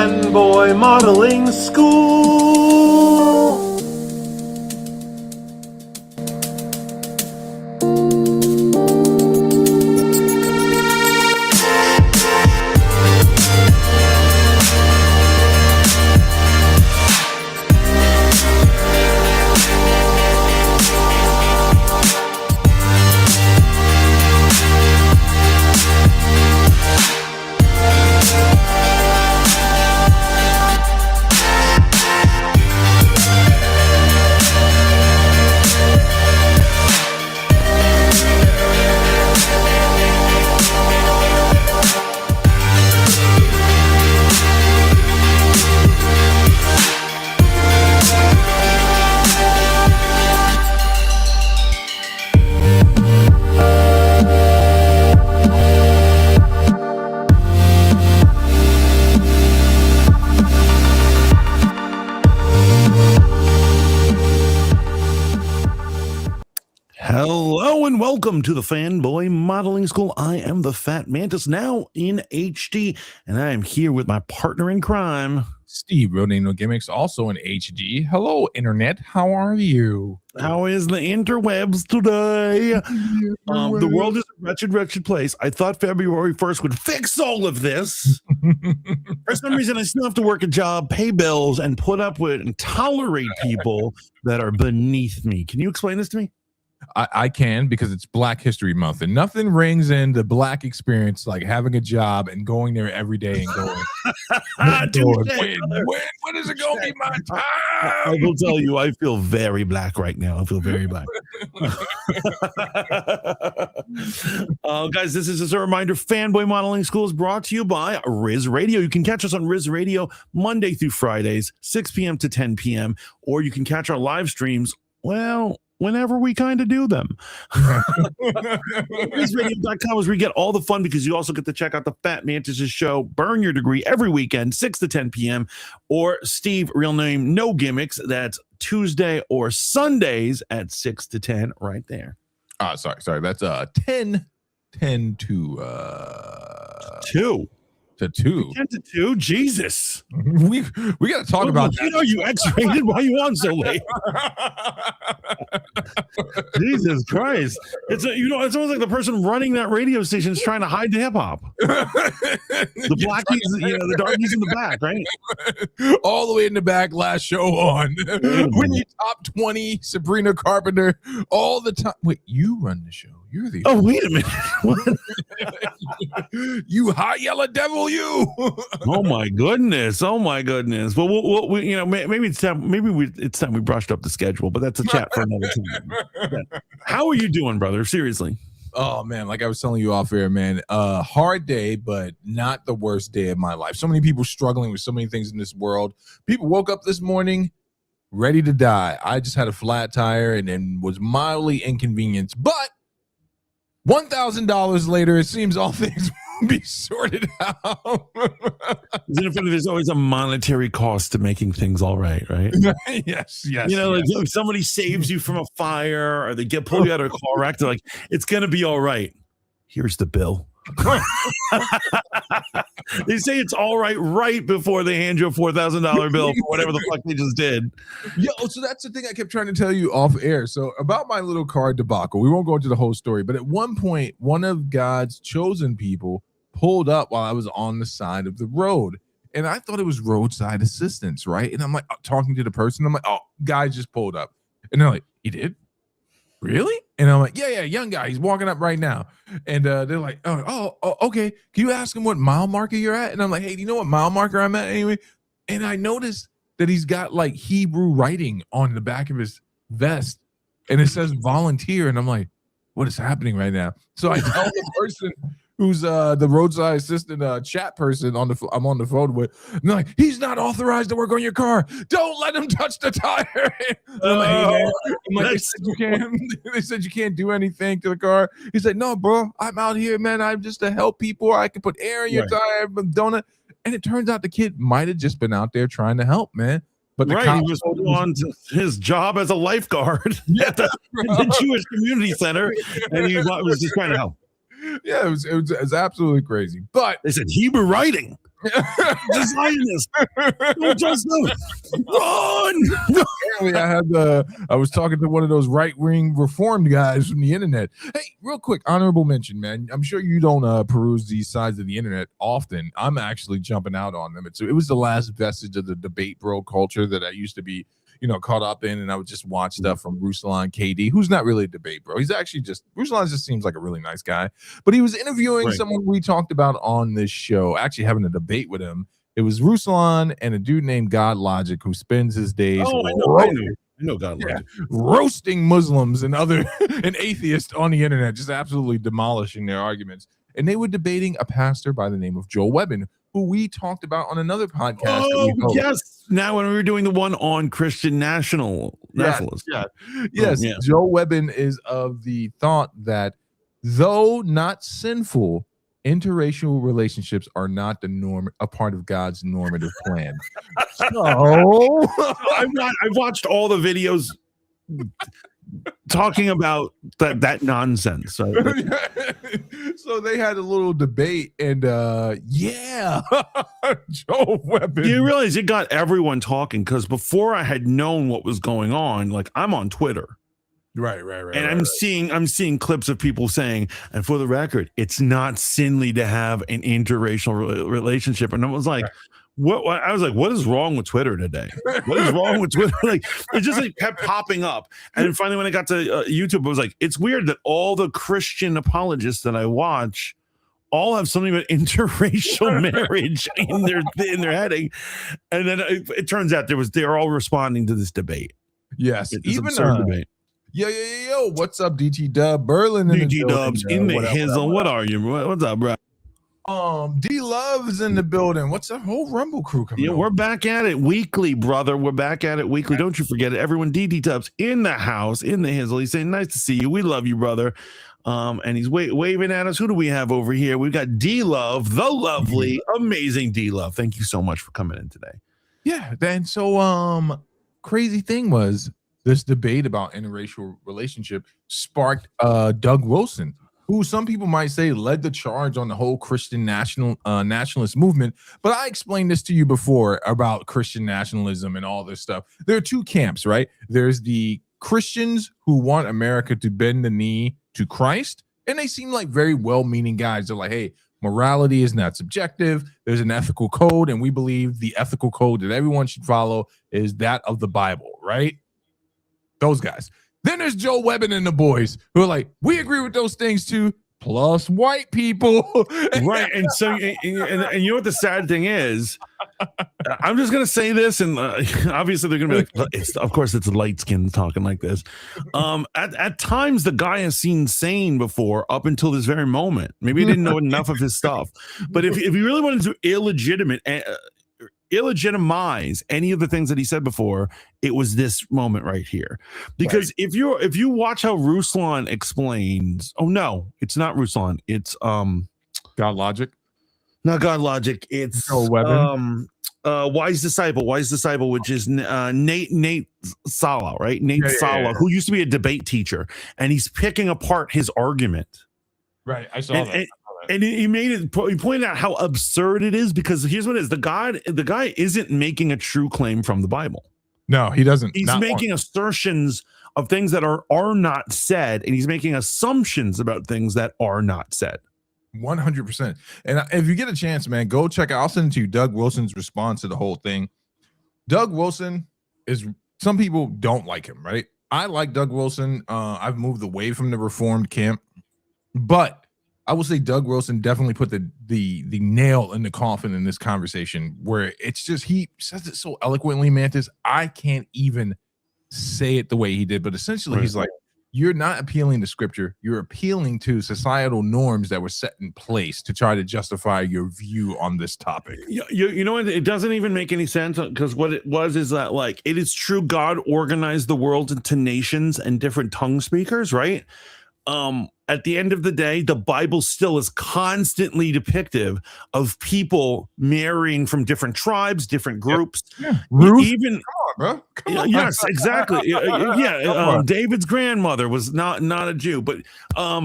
Fanboy Modeling School. Hello and welcome to the Fanboy Modeling School. I am the Fat Mantis, now in HD, and I am here with my partner in crime, Steve, Real Name No Gimmicks, also in HD. Hello, Internet. How are you? How is the interwebs today? The world is a wretched, wretched place. I thought February 1st would fix all of this. For some reason, I still have to work a job, pay bills, and put up with and tolerate people that are beneath me. Can you explain this to me? I can, because it's Black History Month, and nothing rings in the Black experience like having a job and going there every day and going, when is it going to be my time? I will tell you, I feel very black right now. I feel very black. Guys, this is just a reminder. Fanboy Modeling School is brought to you by Riz Radio. You can catch us on Riz Radio Monday through Fridays, 6 p.m. to 10 p.m., or you can catch our live streams, whenever we kind of do them. RizRadio.com is where you get all the fun, because you also get to check out the Fat Mantis' show, Burn Your Degree, every weekend, 6 to 10 p.m. Or Steve, Real Name No Gimmicks, that's Tuesday or Sundays at 6 to 10 right there. Sorry. That's 10 to 2. To 2. 10 to 2? Jesus. We got to talk about that. You know you X-rated. Why are you on so late? Jesus Christ. It's almost like the person running that radio station is trying to hide the hip hop. The blackies, the darkies in the back, right? All the way in the back, last show on. When you top 20, Sabrina Carpenter, all the time. Wait, you run the show. You're the wait a minute. You hot yellow devil, you. Oh my goodness. Well, maybe it's time we brushed up the schedule, but that's a chat for another time. Yeah. How are you doing, brother? Seriously. Oh man, like I was telling you off air, man, hard day, but not the worst day of my life. So many people struggling with so many things in this world. People woke up this morning ready to die. I just had a flat tire and then was mildly inconvenienced, but $1,000 later, it seems all things will be sorted out. Isn't it funny? There's always a monetary cost to making things all right? Yes. Like if somebody saves you from a fire or they pull you out of a car wreck, they're like, it's going to be all right. Here's the bill. They say it's all right before they hand you a $4,000 bill for whatever the fuck they just did. So that's the thing I kept trying to tell you off air. So about my little car debacle, we won't go into the whole story, but at one point, one of God's chosen people pulled up while I was on the side of the road, and I thought it was roadside assistance, right? And I'm like talking to the person, I'm like, oh, guy just pulled up, and they're like, he did? Really? And I'm like, yeah, young guy. He's walking up right now. And they're like, oh, okay. Can you ask him what mile marker you're at? And I'm like, hey, do you know what mile marker I'm at anyway? And I noticed that he's got like Hebrew writing on the back of his vest, and it says volunteer. And I'm like, what is happening right now? So I tell the person who's the roadside assistant chat person I'm on the phone with, and they're like, he's not authorized to work on your car. Don't let him touch the tire. They said you can't do anything to the car. He said, no, bro, I'm out here, man. I'm just to help people. I can put air in your tire, donut. And it turns out the kid might have just been out there trying to help, man. But he was on to his job as a lifeguard at the Jewish Community Center, and he was just trying to help. Yeah, it was absolutely crazy. But They said Hebrew writing. The Zionists. Just run. apparently I was talking to one of those right-wing reformed guys from the internet. Hey, real quick, honorable mention, man. I'm sure you don't peruse these sides of the internet often. I'm actually jumping out on them. It was the last vestige of the debate bro culture that I used to be, caught up in, and I would just watch stuff from Ruslan KD, who's not really a debate bro. He's actually Ruslan just seems like a really nice guy, but he was interviewing someone we talked about on this show, actually having a debate with him. It was Ruslan and a dude named God Logic, who spends his days I know God Logic. Roasting Muslims and and atheists on the internet, just absolutely demolishing their arguments. And they were debating a pastor by the name of Joe Webbin, who we talked about on another podcast. Yes. Now, when we were doing the one on Christian nationalists. Yes. Joe Webbin is of the thought that though not sinful, interracial relationships are not the norm, a part of God's normative plan. So I've watched all the videos talking about that nonsense. So they had a little debate, and Joe Webbin. You realize it got everyone talking, because before I had known what was going on, like, I'm on Twitter. Right. And I'm seeing clips of people saying, and for the record, it's not sinly to have an interracial relationship. And I was like, what? I was like, what is wrong with Twitter today? What is wrong with Twitter? Like, it just kept popping up. And then finally, when I got to YouTube, I was like, it's weird that all the Christian apologists that I watch all have something about interracial marriage in their heading. And then it turns out they're all responding to this debate. Yes, even absurd debate. Yo, what's up, DT Dub? Berlin DT Dubs in the hizzle. What are you? What's up, bro? D Love's in the building. What's that whole Rumble crew coming? Yeah, we're back at it weekly, brother. We're back at it weekly. Don't you forget it. Everyone, DT Dubs in the house, in the hizzle. He's saying, nice to see you. We love you, brother. And he's waving at us. Who do we have over here? We've got D Love, the lovely, amazing D Love. Thank you so much for coming in today. Yeah. Then so crazy thing was, this debate about interracial relationship sparked Doug Wilson, who some people might say led the charge on the whole Christian nationalist movement. But I explained this to you before about Christian nationalism and all this stuff. There are two camps, right? There's the Christians who want America to bend the knee to Christ, and they seem like very well-meaning guys. They're like, hey, morality is not subjective. There's an ethical code, and we believe the ethical code that everyone should follow is that of the Bible, right? Those guys. Then there's Joe Webbin and the boys who are like, we agree with those things too, plus white people. Right. And so, and you know what the sad thing is? I'm just going to say this, and obviously they're going to be like, of course it's a light skin talking like this. At times the guy has seen sane before up until this very moment. Maybe he didn't know enough of his stuff. But if he really wanted to illegitimize any of the things that he said before, it was this moment right here. Because if you watch how Ruslan explains, oh no, it's not Ruslan, it's God Logic, not God Logic, it's Wise Disciple, which is Nate Sala, right? Nate Sala, who used to be a debate teacher, and he's picking apart his argument. Right, I saw that. And he pointed out how absurd it is, because here's what it is. The guy isn't making a true claim from the Bible. No, he doesn't. He's making assertions of things that are not said, and he's making assumptions about things that are not said. 100%. And if you get a chance, man, go check out. I'll send it to you Doug Wilson's response to the whole thing. Doug Wilson some people don't like him, right? I like Doug Wilson. I've moved away from the Reformed camp, but I will say Doug Wilson definitely put the nail in the coffin in this conversation, where it's just, he says it so eloquently, Mantis. I can't even say it the way he did, but essentially he's like, you're not appealing to scripture. You're appealing to societal norms that were set in place to try to justify your view on this topic. You know what? It doesn't even make any sense, because what it was is that, like, it is true God organized the world into nations and different tongue speakers, right? at the end of the day, the Bible still is constantly depictive of people marrying from different tribes, different groups. Yeah. Ruth, Even come on, bro. Come on. yes, exactly. Yeah, Come on. David's grandmother was not a Jew, but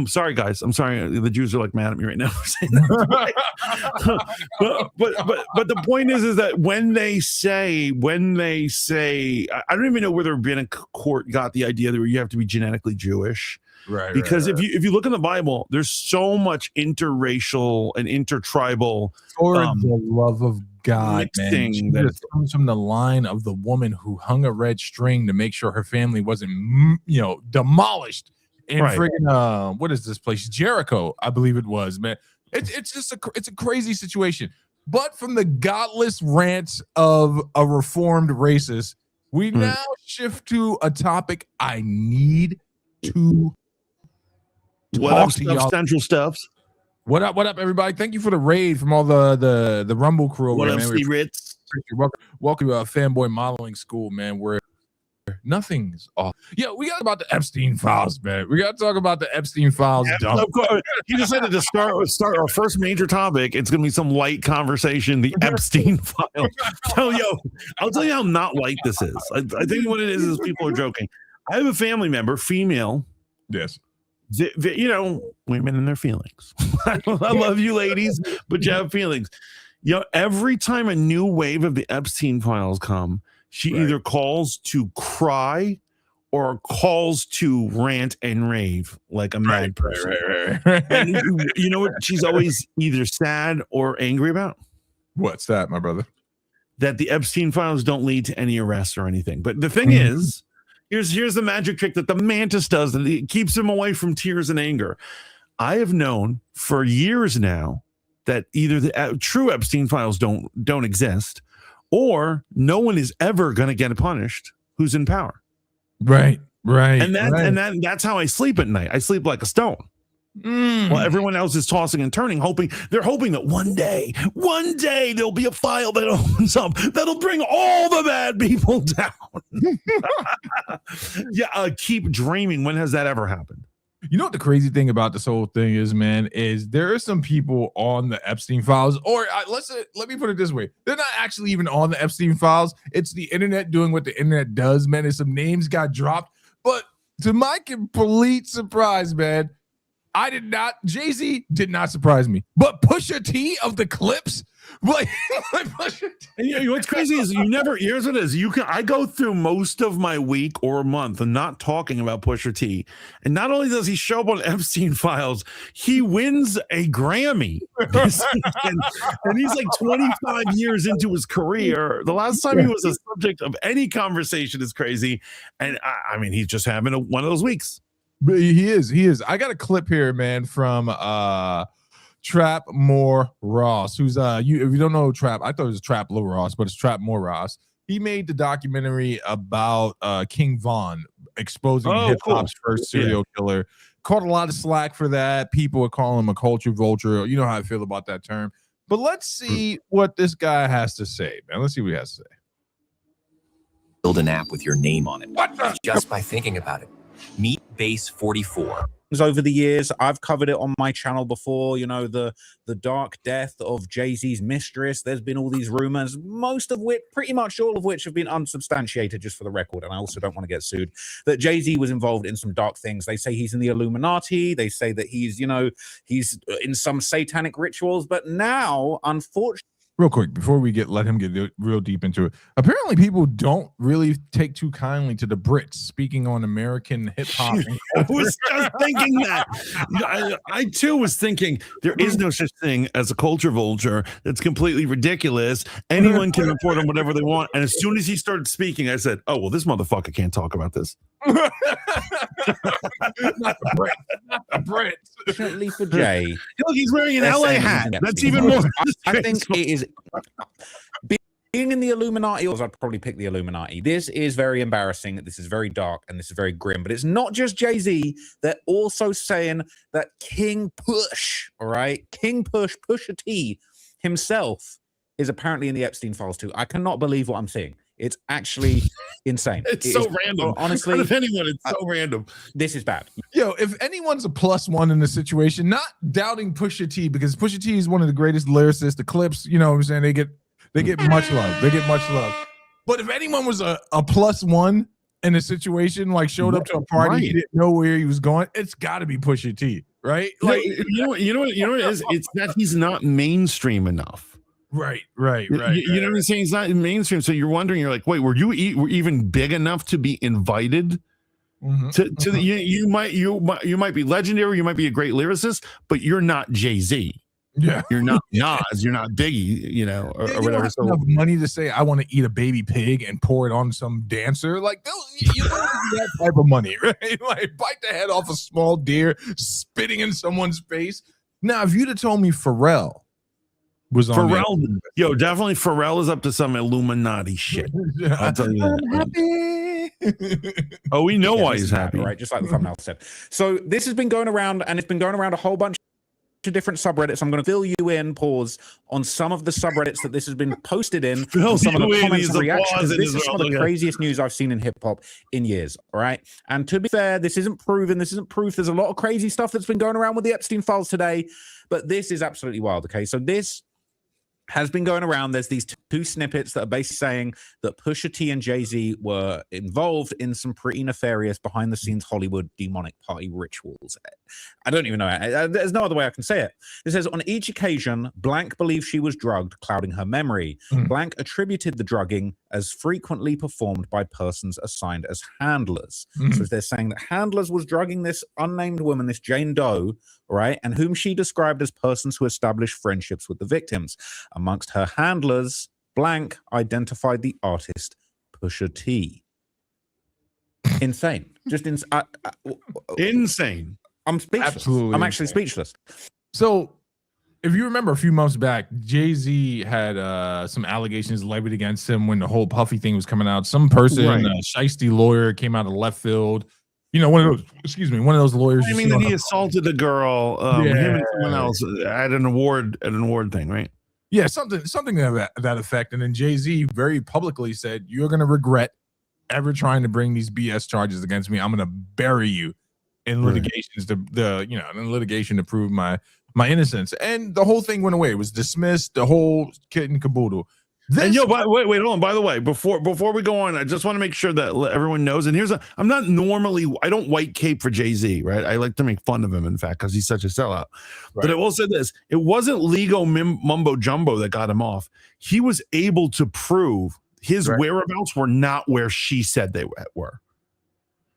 sorry guys, I'm sorry. The Jews are like mad at me right now for saying that. but the point is that when they say, I don't even know whether rabbinic court got the idea that you have to be genetically Jewish. Right. Because if you look in the Bible, there's so much interracial and intertribal for the love of God, mixing man, that comes from the line of the woman who hung a red string to make sure her family wasn't, demolished in friggin' what is this place? Jericho, I believe it was, man. It's just it's a crazy situation. But from the godless rants of a reformed racist, we now shift to a topic I need to. What up, Central Stuffs? What up, everybody? Thank you for the raid from all the Rumble crew over there, man. Steve Ritz? Welcome to Fanboy Modeling School, man, where nothing's off. Yeah, we got about the Epstein files, man. We got to talk about the Epstein files. Yeah, of course. He decided to start our first major topic. It's going to be some light conversation, the Epstein files. I'll tell you how not light this is. I think what it is people are joking. I have a family member, female. Yes. Women and their feelings. I love you ladies, but you have feelings. Every time a new wave of the Epstein files come, she either calls to cry or calls to rant and rave like a mad person. Right. And you know what she's always either sad or angry about? What's that, my brother? That the Epstein files don't lead to any arrests or anything. But the thing is, Here's the magic trick that the mantis does, that it keeps him away from tears and anger. I have known for years now that either the true Epstein files don't exist, or no one is ever going to get punished who's in power. Right. And that's how I sleep at night. I sleep like a stone. While everyone else is tossing and turning, they're hoping that one day there'll be a file that opens up that'll bring all the bad people down. Keep dreaming. When has that ever happened? You know what the crazy thing about this whole thing is, man, is there are some people on the Epstein files, or let me put it this way. They're not actually even on the Epstein files. It's the internet doing what the internet does, man. And some names got dropped, but to my complete surprise, man, Jay-Z did not surprise me, but Pusha T of the Clips, like Pusha T. And what's crazy is here's what it is. I go through most of my week or month and not talking about Pusha T. And not only does he show up on Epstein files, he wins a Grammy. and he's like 25 years into his career. The last time he was a subject of any conversation is crazy. And I mean, he's just having one of those weeks. But he is. I got a clip here, man, from Trap More Ross, who's if you don't know Trap, I thought it was Trap Lil Ross, but it's Trap More Ross. He made the documentary about King Von, exposing hip-hop's first serial killer. Caught a lot of slack for that. People would call him a culture vulture. You know how I feel about that term. But let's see what this guy has to say, man. Let's see what he has to say. Build an app with your name on it. Just by thinking about it. Meet Base 44. Over the years, I've covered it on my channel before. The dark death of Jay-Z's mistress. There's been all these rumors, pretty much all of which have been unsubstantiated, just for the record. And I also don't want to get sued. That Jay-Z was involved in some dark things. They say he's in the Illuminati. They say that he's in some satanic rituals. But now, unfortunately, real quick, before we let him get real deep into it, apparently people don't really take too kindly to the Brits speaking on American hip hop. I was just thinking that. I too was thinking there is no such thing as a culture vulture. That's completely ridiculous. Anyone can report on whatever they want. And as soon as he started speaking, I said, "Oh well, this motherfucker can't talk about this." Not the Brits. Fortunately for Jay, look, he's wearing an LA hat. That's even more. I think it is. Being in the Illuminati, or I'd probably pick the Illuminati. This is very embarrassing. This is very dark, and this is very grim. But it's not just Jay-Z. They're also saying that King Push, all right, King Push, Pusha T himself is apparently in the Epstein files too. I cannot believe what I'm seeing. It's actually Insane. It's It so is- random. honestly, If anyone, it's so random. this is bad. Yo, if anyone's a +1 in this situation, not doubting Pusha T, because Pusha T is one of the greatest lyricists. The clips, you know what I'm saying, they get much love. They get much love. But if anyone was a +1 in a situation, like showed up to a party, he didn't know where he was going, it's got to be Pusha T, right? Like, you know what it is? It's that he's not mainstream enough. right. You know what I'm saying? He's not mainstream. So you're wondering, you're like, wait, were even big enough to be invited? You might be legendary, you might be a great lyricist, but you're not Jay-Z. Yeah, you're not Nas, you're not Biggie, you know, or you whatever. don't have enough money to say I want to eat a baby pig and pour it on some dancer. Like, you don't have that type of money, right? Like, bite the head off a small deer, spitting in someone's face. Now, if you'd have told me Pharrell was on Pharrell, definitely Pharrell is up to some Illuminati shit. I'll tell you that. Oh, we know why he's happy, right? Just like the thumbnail said. So this has been going around, and it's been going around a whole bunch of different subreddits. I'm going to fill you in, pause on some of the subreddits that this has been posted in, some of the comments and reactions. This is some of the craziest news I've seen in hip hop in years. All right. And to be fair, this isn't proven. This isn't proof. There's a lot of crazy stuff that's been going around with the Epstein files today, but this is absolutely wild. Okay. So this has been going around. There's these two snippets that are basically saying that Pusha T and Jay-Z were involved in some pretty nefarious behind-the-scenes Hollywood demonic party rituals. I don't even know. There's no other way I can say it. It says, on each occasion, blank believes she was drugged, clouding her memory. Blank attributed the drugging as frequently performed by persons assigned as handlers. So they're saying that handlers was drugging this unnamed woman, this Jane Doe, right, and whom she described as persons who established friendships with the victims. Amongst her handlers, blank identified the artist Pusha T. Insane. Just insane. I'm speechless. Absolutely I'm actually speechless. So, if you remember a few months back, Jay-Z had some allegations levied against him when the whole Puffy thing was coming out. Some person, a shiesty lawyer, came out of left field. You know, one of those lawyers. I mean, that he assaulted a girl, him and someone else at an award thing, right? Yeah, something to that effect. And then Jay-Z very publicly said, "You're going to regret ever trying to bring these BS charges against me. I'm going to bury you in litigations in litigation to prove my innocence." And the whole thing went away. It was dismissed. The whole kit and caboodle. Wait, hold on. By the way, before we go on, I just want to make sure that everyone knows. And I don't white cape for Jay-Z, right? I like to make fun of him, in fact, because he's such a sellout. Right. But I will say this: it wasn't legal mumbo jumbo that got him off. He was able to prove his whereabouts were not where she said they were.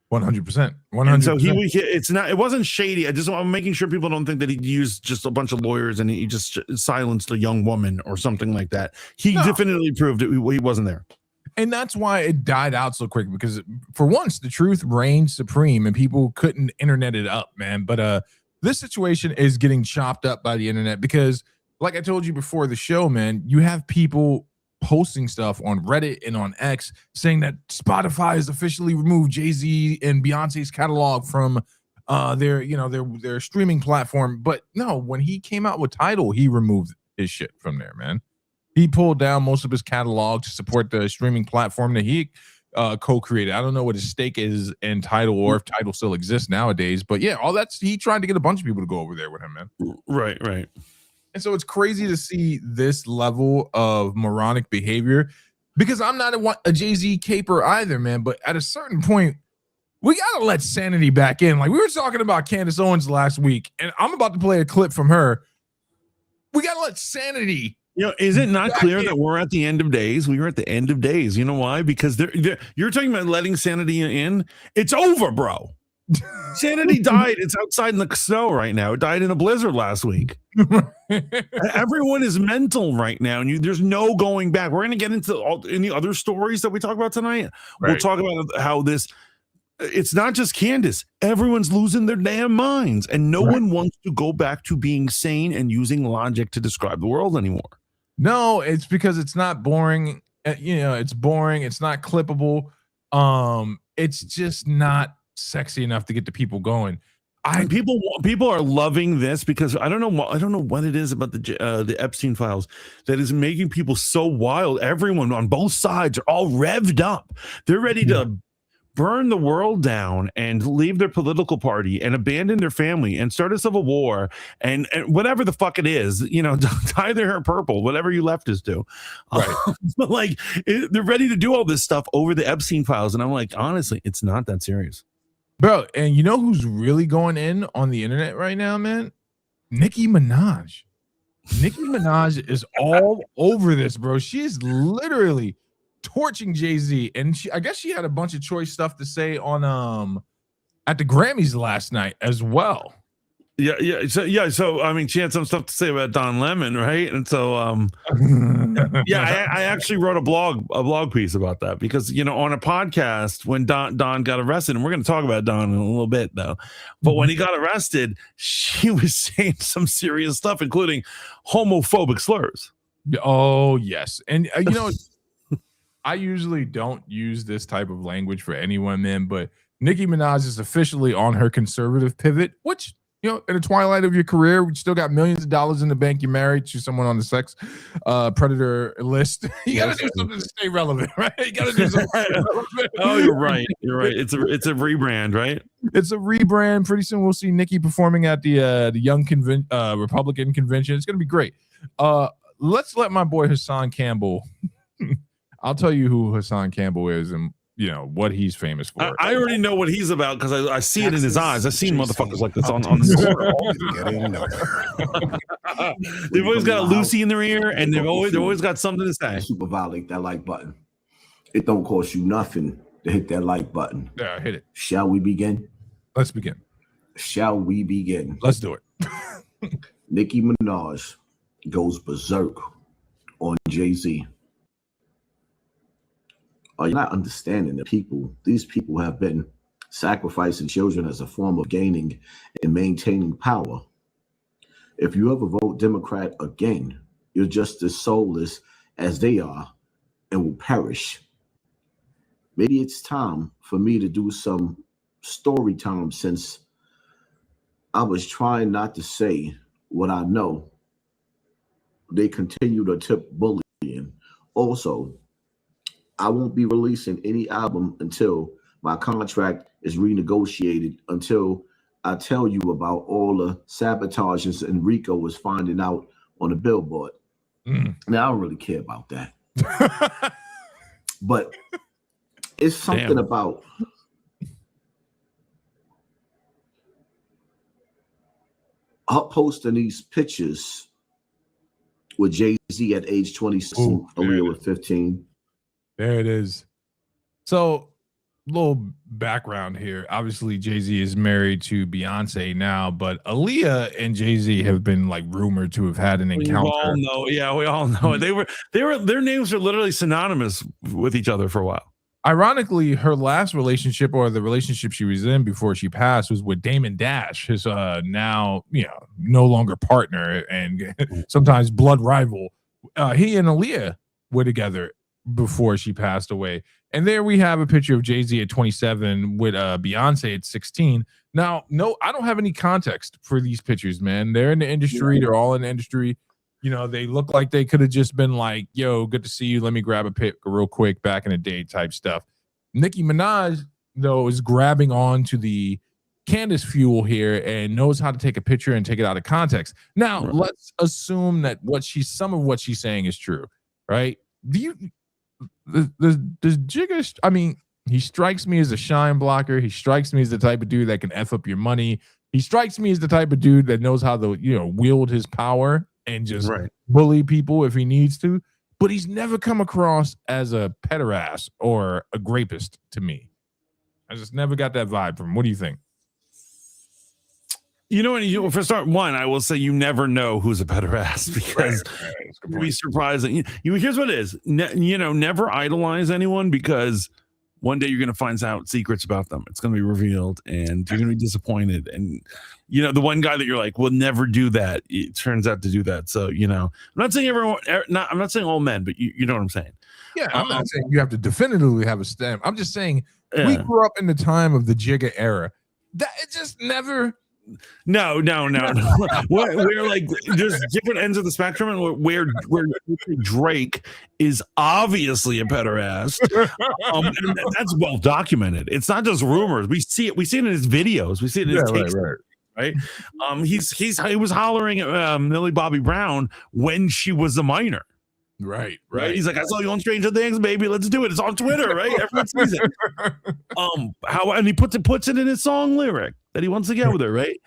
100%. So it wasn't shady. I'm making sure people don't think that he used just a bunch of lawyers and he just silenced a young woman or something like that. He definitely proved it. He wasn't there. And that's why it died out so quick, because for once the truth reigned supreme and people couldn't internet it up, man. But this situation is getting chopped up by the internet because, like I told you before the show, man, you have people posting stuff on Reddit and on X saying that Spotify has officially removed Jay-Z and Beyonce's catalog from their streaming platform. But no, when he came out with Tidal, he removed his shit from there, man. He pulled down most of his catalog to support the streaming platform that he co-created. I don't know what his stake is in Tidal or if Tidal still exists nowadays, but yeah, he tried to get a bunch of people to go over there with him, man. Right. And so it's crazy to see this level of moronic behavior, because I'm not a Jay-Z caper either, man. But at a certain point, we got to let sanity back in. Like, we were talking about Candace Owens last week, and I'm about to play a clip from her. We got to let sanity. Is it not clear that we're at the end of days? We were at the end of days. You know why? Because you're talking about letting sanity in. It's over, bro. Sanity died. It's outside in the snow right now. It died in a blizzard last week. Everyone is mental right now, and there's no going back. We're going to get into any other stories that we talk about tonight. Right. We'll talk about how it's not just Candace. Everyone's losing their damn minds, and no one wants to go back to being sane and using logic to describe the world anymore. No, it's because it's not boring. It's boring. It's not clippable. It's just not sexy enough to get the people going. And people are loving this because I don't know what it is about the Epstein files that is making people so wild. Everyone on both sides are all revved up. They're ready to burn the world down and leave their political party and abandon their family and start a civil war and whatever the fuck it is, dye their hair purple, whatever you leftists do. Right. But they're ready to do all this stuff over the Epstein files. And I'm like, honestly, it's not that serious. Bro, and you know who's really going in on the internet right now, man? Nicki Minaj. Nicki Minaj is all over this, bro. She's literally torching Jay-Z, and I guess she had a bunch of choice stuff to say on at the Grammys last night as well. So I mean, she had some stuff to say about Don Lemon, right? And so I actually wrote a blog piece about that because on a podcast when Don got arrested, and we're going to talk about Don in a little bit though, but when he got arrested, she was saying some serious stuff, including homophobic slurs. Oh yes, and I usually don't use this type of language for anyone, man, but Nicki Minaj is officially on her conservative pivot, which, in the twilight of your career, you still got millions of dollars in the bank. You're married to someone on the sex predator list. You got to do something to stay relevant, right? You got to do something. Oh, you're right. You're right. It's a rebrand, right? It's a rebrand. Pretty soon we'll see Nicki performing at the Young Republican convention. It's going to be great. Let's let my boy Hassan Campbell. I'll tell you who Hassan Campbell is and what he's famous for. I already know what he's about because I see it in his eyes. I've seen motherfuckers like this on the court. They've always got a Lucy in their ear, and they've always got something to say. Super violate that like button. It don't cost you nothing to hit that like button. Yeah, hit it. Shall we begin? Let's begin. Shall we begin? Let's do it. Nicki Minaj goes berserk on Jay-Z. Are you not understanding that these people have been sacrificing children as a form of gaining and maintaining power? If you ever vote Democrat again, you're just as soulless as they are and will perish. Maybe it's time for me to do some story time since I was trying not to say what I know. They continue to tip bullying. Also, I won't be releasing any album until my contract is renegotiated, until I tell you about all the sabotages Enrico was finding out on the Billboard. Now, I don't really care about that. But it's something about her posting these pictures with Jay-Z at age 26, Aaliyah with 15. There it is. So, little background here. Obviously, Jay-Z is married to Beyonce now, but Aaliyah and Jay-Z have been rumored to have had an encounter. We all know. Yeah, we all know. Their names are literally synonymous with each other for a while. Ironically, her last relationship, or the relationship she was in before she passed, was with Damon Dash, his now no longer partner and sometimes blood rival. He and Aaliyah were together before she passed away. And there we have a picture of Jay-Z at 27 with Beyonce at 16. Now, no, I don't have any context for these pictures, man. They're in the industry. They're all in the industry. They look like they could have just been like, yo, good to see you. Let me grab a pic real quick, back in the day type stuff. Nicki Minaj, though, is grabbing on to the Candace fuel here and knows how to take a picture and take it out of context. Now, let's assume that some of what she's saying is true, right? Does Jigga, I mean, he strikes me as a shine blocker. He strikes me as the type of dude that can F up your money. He strikes me as the type of dude that knows how to, wield his power and just bully people if he needs to. But he's never come across as a pederast or a rapist to me. I just never got that vibe from him. What do you think? For start one, I will say you never know who's a pederast because you'd be surprising. Here's what it is. Never idolize anyone because one day you're going to find out secrets about them. It's going to be revealed and you're going to be disappointed. And, the one guy that you're like, will never do that. It turns out to do that. So, I'm not saying everyone, I'm not saying all men, but you know what I'm saying? Yeah. I'm not saying you have to definitively have a stem. I'm just saying we grew up in the time of the Jigga era. That it just never No. We're like there's different ends of the spectrum, and where Drake is obviously a pederast, and that's well documented. It's not just rumors. We see it. We see it in his videos. We see it in his takes. Right. He was hollering at Millie Bobby Brown when she was a minor. Right. He's like, I saw you on Stranger Things, baby. Let's do it. It's on Twitter, right? Everyone sees it. And he puts it in his song lyric that he wants to get with her, right?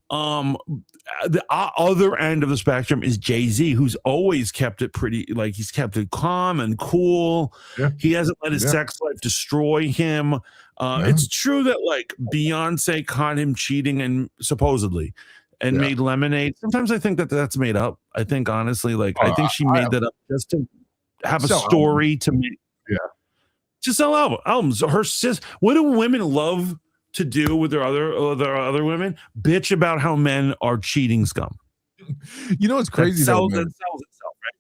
The other end of the spectrum is Jay-Z, who's always kept it pretty, like he's kept it calm and cool. Yeah. He hasn't let his sex life destroy him. It's true that like Beyonce caught him cheating and supposedly made lemonade. Sometimes I think that that's made up. I think honestly, like I think she made that up just to have a story to make. Yeah, to sell albums. Her sis. What do women love to do with their other women? Bitch about how men are cheating scum. You know what's crazy? That sells itself, right?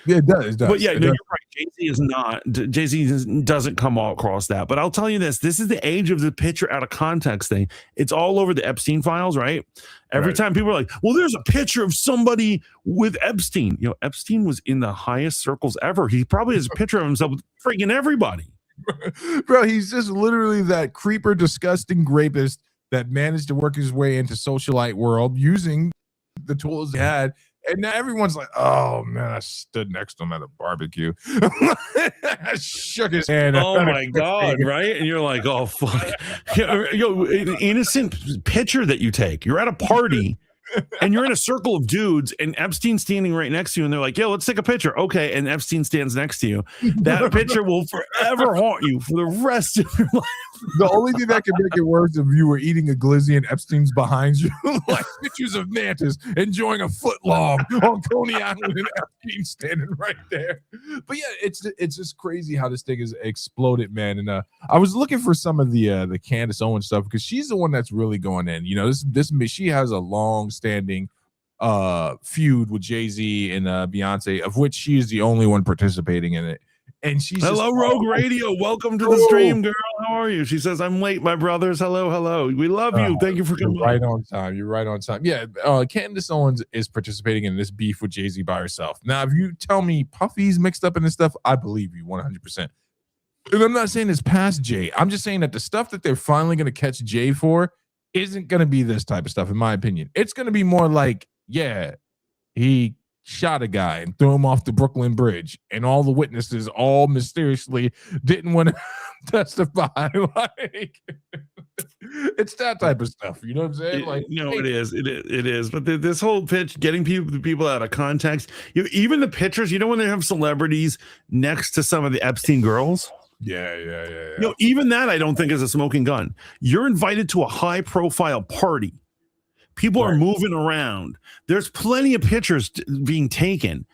Yeah, it does. But yeah, you're right. Jay-Z is not. Jay-Z doesn't come all across that. But I'll tell you this: this is the age of the picture out of context thing. It's all over the Epstein files, right? Every time people are like, "Well, there's a picture of somebody with Epstein." You know, Epstein was in the highest circles ever. He probably has a picture of himself with freaking everybody. Bro, he's just literally that creeper, disgusting rapist that managed to work his way into socialite world using the tools he had. And now everyone's like, oh man, I stood next to him at a barbecue. I shook his hand. Oh my God, right? And you're like, oh fuck. Yo, an innocent picture that you take. You're at a party and you're in a circle of dudes and Epstein's standing right next to you and they're like, yo, let's take a picture. Okay. And Epstein stands next to you. That picture will forever haunt you for the rest of your life. The only thing that can make it worse if you were eating a glizzy and Epstein's behind you, like pictures of Mantis enjoying a foot long on Coney Island and Epstein standing right there. But yeah, it's just crazy how this thing has exploded, man. And I was looking for some of the Candace Owens stuff because she's the one that's really going in. You know, this she has a long-standing feud with Jay-Z and Beyonce, of which she is the only one participating in it. And she's hello, Rogue Radio. Welcome to the stream, girl. How are you? She says, I'm late, my brothers. Hello. We love you. Thank you for coming. You're right on time. You're right on time. Yeah, Candace Owens is participating in this beef with Jay-Z by herself. Now, if you tell me Puffy's mixed up in this stuff, I believe you 100%. And I'm not saying it's past Jay. I'm just saying that the stuff that they're finally going to catch Jay for isn't going to be this type of stuff, in my opinion. It's going to be more like, yeah, he shot a guy and threw him off the Brooklyn Bridge, and all the witnesses all mysteriously didn't want to testify. Like, it's that type of stuff. You know what I'm saying? Like, it is. But this whole pitch, getting people out of context, even the pictures. You know when they have celebrities next to some of the Epstein girls. Yeah. Even that I don't think is a smoking gun. You're invited to a high-profile party. People are moving around. There's plenty of pictures being taken.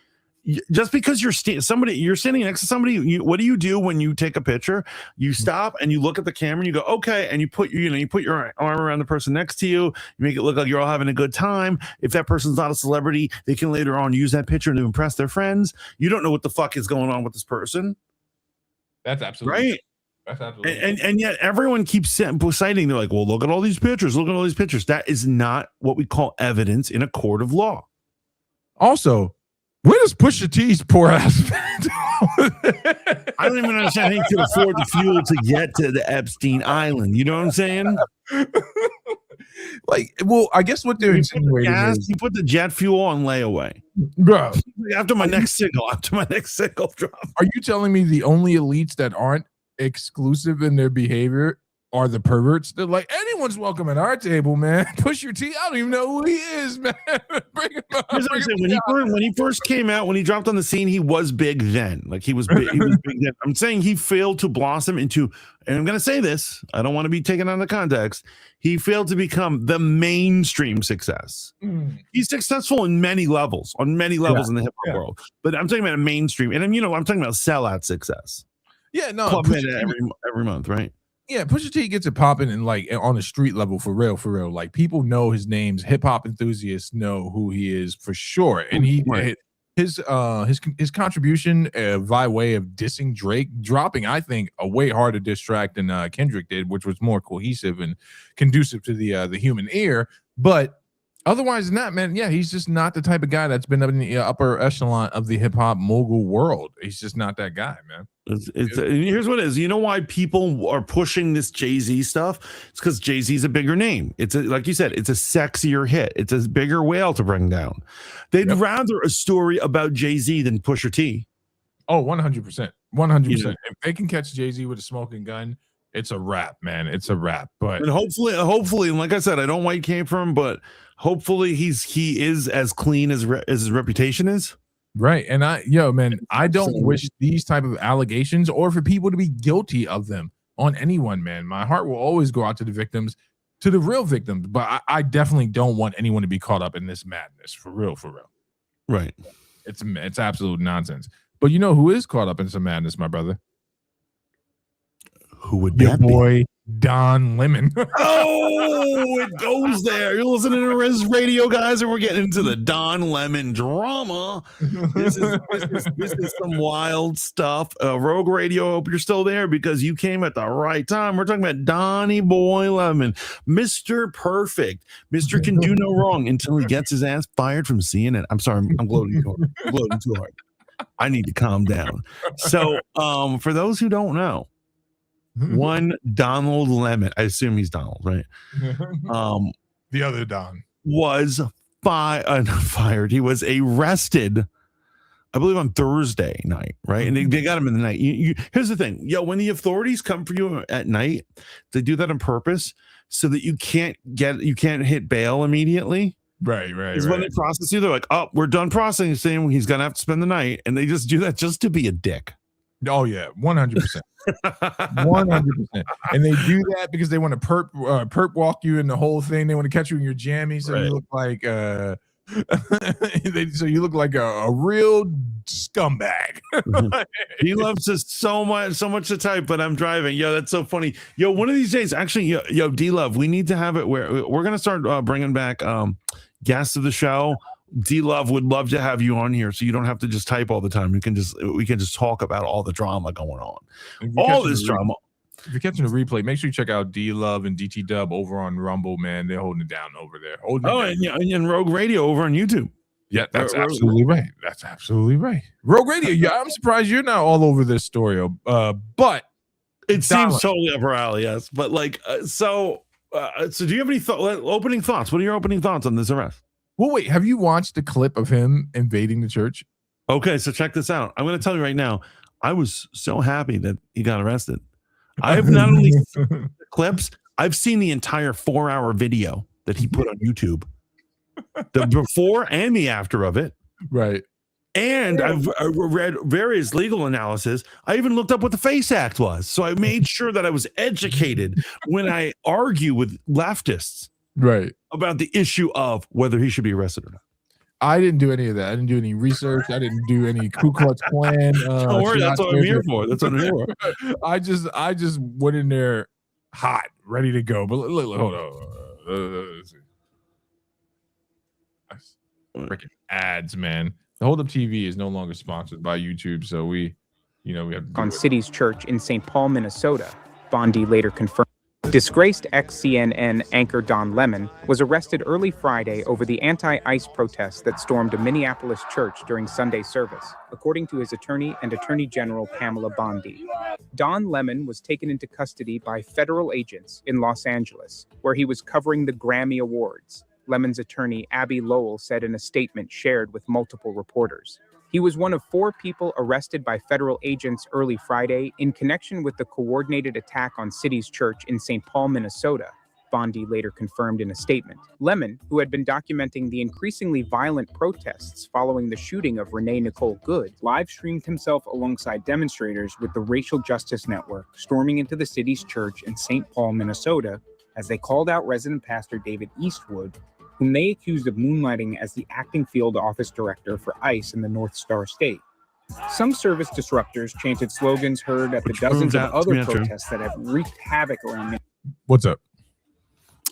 Just because you're standing next to somebody, what do you do when you take a picture? You stop and you look at the camera and you go, okay, and you put your arm around the person next to you. You make it look like you're all having a good time. If that person's not a celebrity, they can later on use that picture to impress their friends. You don't know what the fuck is going on with this person. That's absolutely right. And yet everyone keeps citing. They're like, well, look at all these pictures. Look at all these pictures. That is not what we call evidence in a court of law. Also, where does Pusha T's poor ass? I don't even understand how he could afford the fuel to get to the Epstein Island. You know what I'm saying? Like, well, I guess what they're insinuating is you put the jet fuel on layaway, bro. After my next single drop. Are you telling me the only elites that aren't exclusive in their behavior are the perverts? They're like, anyone's welcome at our table, man. Push your tea. I don't even know who he is, man. Bring him up. When he first came out, when he dropped on the scene, he was big then. Like he was big. Then. I'm saying he failed to blossom into, and I'm going to say this, I don't want to be taken out of context. He failed to become the mainstream success. He's successful in many levels, in the hip hop world. But I'm talking about a mainstream, and I'm talking about sellout success. Yeah, no, Club every month, right? Yeah, Pusha T gets it popping and like on a street level for real. Like people know his names. Hip hop enthusiasts know who he is for sure. And his contribution by way of dissing Drake, dropping, I think, a way harder diss track than Kendrick did, which was more cohesive and conducive to the human ear. But otherwise than that, man, yeah, he's just not the type of guy that's been up in the upper echelon of the hip hop mogul world. He's just not that guy, man. Here's what it is. You know why people are pushing this Jay-Z stuff? It's because Jay-Z's a bigger name. Like you said, it's a sexier hit. It's a bigger whale to bring down. They'd rather a story about Jay-Z than Pusha T. Oh, 100%. 100%. If they can catch Jay-Z with a smoking gun, it's a wrap, man. It's a wrap. But and hopefully, and like I said, I don't know why he came from, but hopefully he is as clean as his reputation is. Right. And I don't wish these type of allegations or for people to be guilty of them on anyone, man. My heart will always go out to the victims, to the real victims, but I definitely don't want anyone to be caught up in this madness, for real. Right. It's absolute nonsense. But you know who is caught up in some madness, my brother? Who would Your that boy be? Don Lemon. Oh, it goes there. You're listening to Riz Radio, guys, and we're getting into the Don Lemon drama. This is some wild stuff. Rogue Radio, I hope you're still there because you came at the right time. We're talking about Donnie Boy Lemon, Mr. Perfect. Mr. Can do no wrong until he gets his ass fired from CNN. I'm sorry, I'm gloating too hard. I need to calm down. So, for those who don't know, one Donald Lemon, I assume he's Donald, right? The other Don was fired. He was arrested, I believe, on Thursday night, right? And they got him in the night. Here's the thing, when the authorities come for you at night, they do that on purpose so that you can't hit bail immediately. Right. Because when they process you, they're like, "Oh, we're done processing. He's gonna have to spend the night," and they just do that just to be a dick. Oh yeah, 100%. 100%. And they do that because they want to perp walk you in the whole thing. They want to catch you in your jammies, so you look like you look like a real scumbag. He loves us so much to type, but I'm driving. That's so funny. One of these days, actually, D-Love, we need to have it where we're gonna start bringing back guests of the show. D-Love would love to have you on here so you don't have to just type all the time. We can just talk about all the drama going on. All this drama. If you're catching a replay, make sure you check out D-Love and DT Dub over on Rumble, man. They're holding it down over there. And Rogue Radio over on YouTube. Yeah, that's absolutely right. That's absolutely right. Rogue Radio, I'm surprised you're not all over this story, but it seems totally up our alley, yes. But so do you have any opening thoughts? What are your opening thoughts on this arrest? Well, wait, have you watched the clip of him invading the church? Okay, so check this out. I'm going to tell you right now, I was so happy that he got arrested. I have not only seen the clips, I've seen the entire 4-hour video that he put on YouTube. The before and the after of it. Right. And I've read various legal analysis. I even looked up what the FACE Act was. So I made sure that I was educated when I argue with leftists. Right. About the issue of whether he should be arrested or not. I didn't do any of that. I didn't do any research. I didn't do any Ku Klux Klan. Don't worry, that's what I'm here for. That's what I'm here for. I just went in there hot, ready to go. But look hold on. Freaking ads, man. The Hold Up TV is no longer sponsored by YouTube, so we have to on City's Church in St. Paul, Minnesota. Bondi later confirmed. Disgraced ex-CNN anchor Don Lemon was arrested early Friday over the anti-ICE protests that stormed a Minneapolis church during Sunday service, according to his attorney and Attorney General Pamela Bondi. Don Lemon was taken into custody by federal agents in Los Angeles, where he was covering the Grammy Awards. Lemon's attorney, Abby Lowell, said in a statement shared with multiple reporters. He was one of 4 people arrested by federal agents early Friday in connection with the coordinated attack on City's Church in St. Paul, Minnesota, Bondi later confirmed in a statement. Lemon, who had been documenting the increasingly violent protests following the shooting of Renee Nicole Good, live-streamed himself alongside demonstrators with the Racial Justice Network storming into the city's church in St. Paul, Minnesota, as they called out resident pastor David Eastwood, whom they accused of moonlighting as the acting field office director for ICE in the North Star State. Some service disruptors chanted slogans heard at the dozens of other protests that have wreaked havoc around. What's up?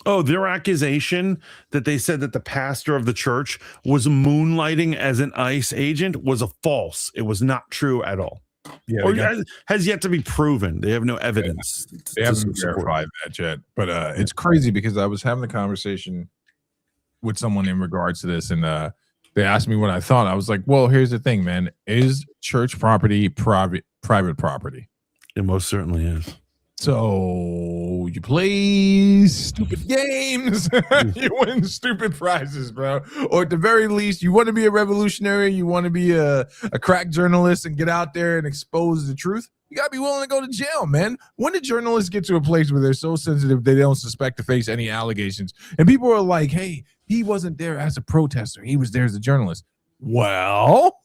Oh, their accusation that they said that the pastor of the church was moonlighting as an ICE agent was a false. It was not true at all. Yeah, Or has yet to be proven. They have no evidence. they haven't verified that yet. But it's crazy because I was having a conversation with someone in regards to this, and they asked me what I thought. I was like, well, here's the thing, man. Is church property private property? It most certainly is. So you play stupid games, you win stupid prizes, bro. Or at the very least, you want to be a revolutionary, you want to be a crack journalist and get out there and expose the truth. You gotta be willing to go to jail, man. When did journalists get to a place where they're so sensitive they don't suspect to face any allegations? And people are like, hey, he wasn't there as a protester, he was there as a journalist. Well,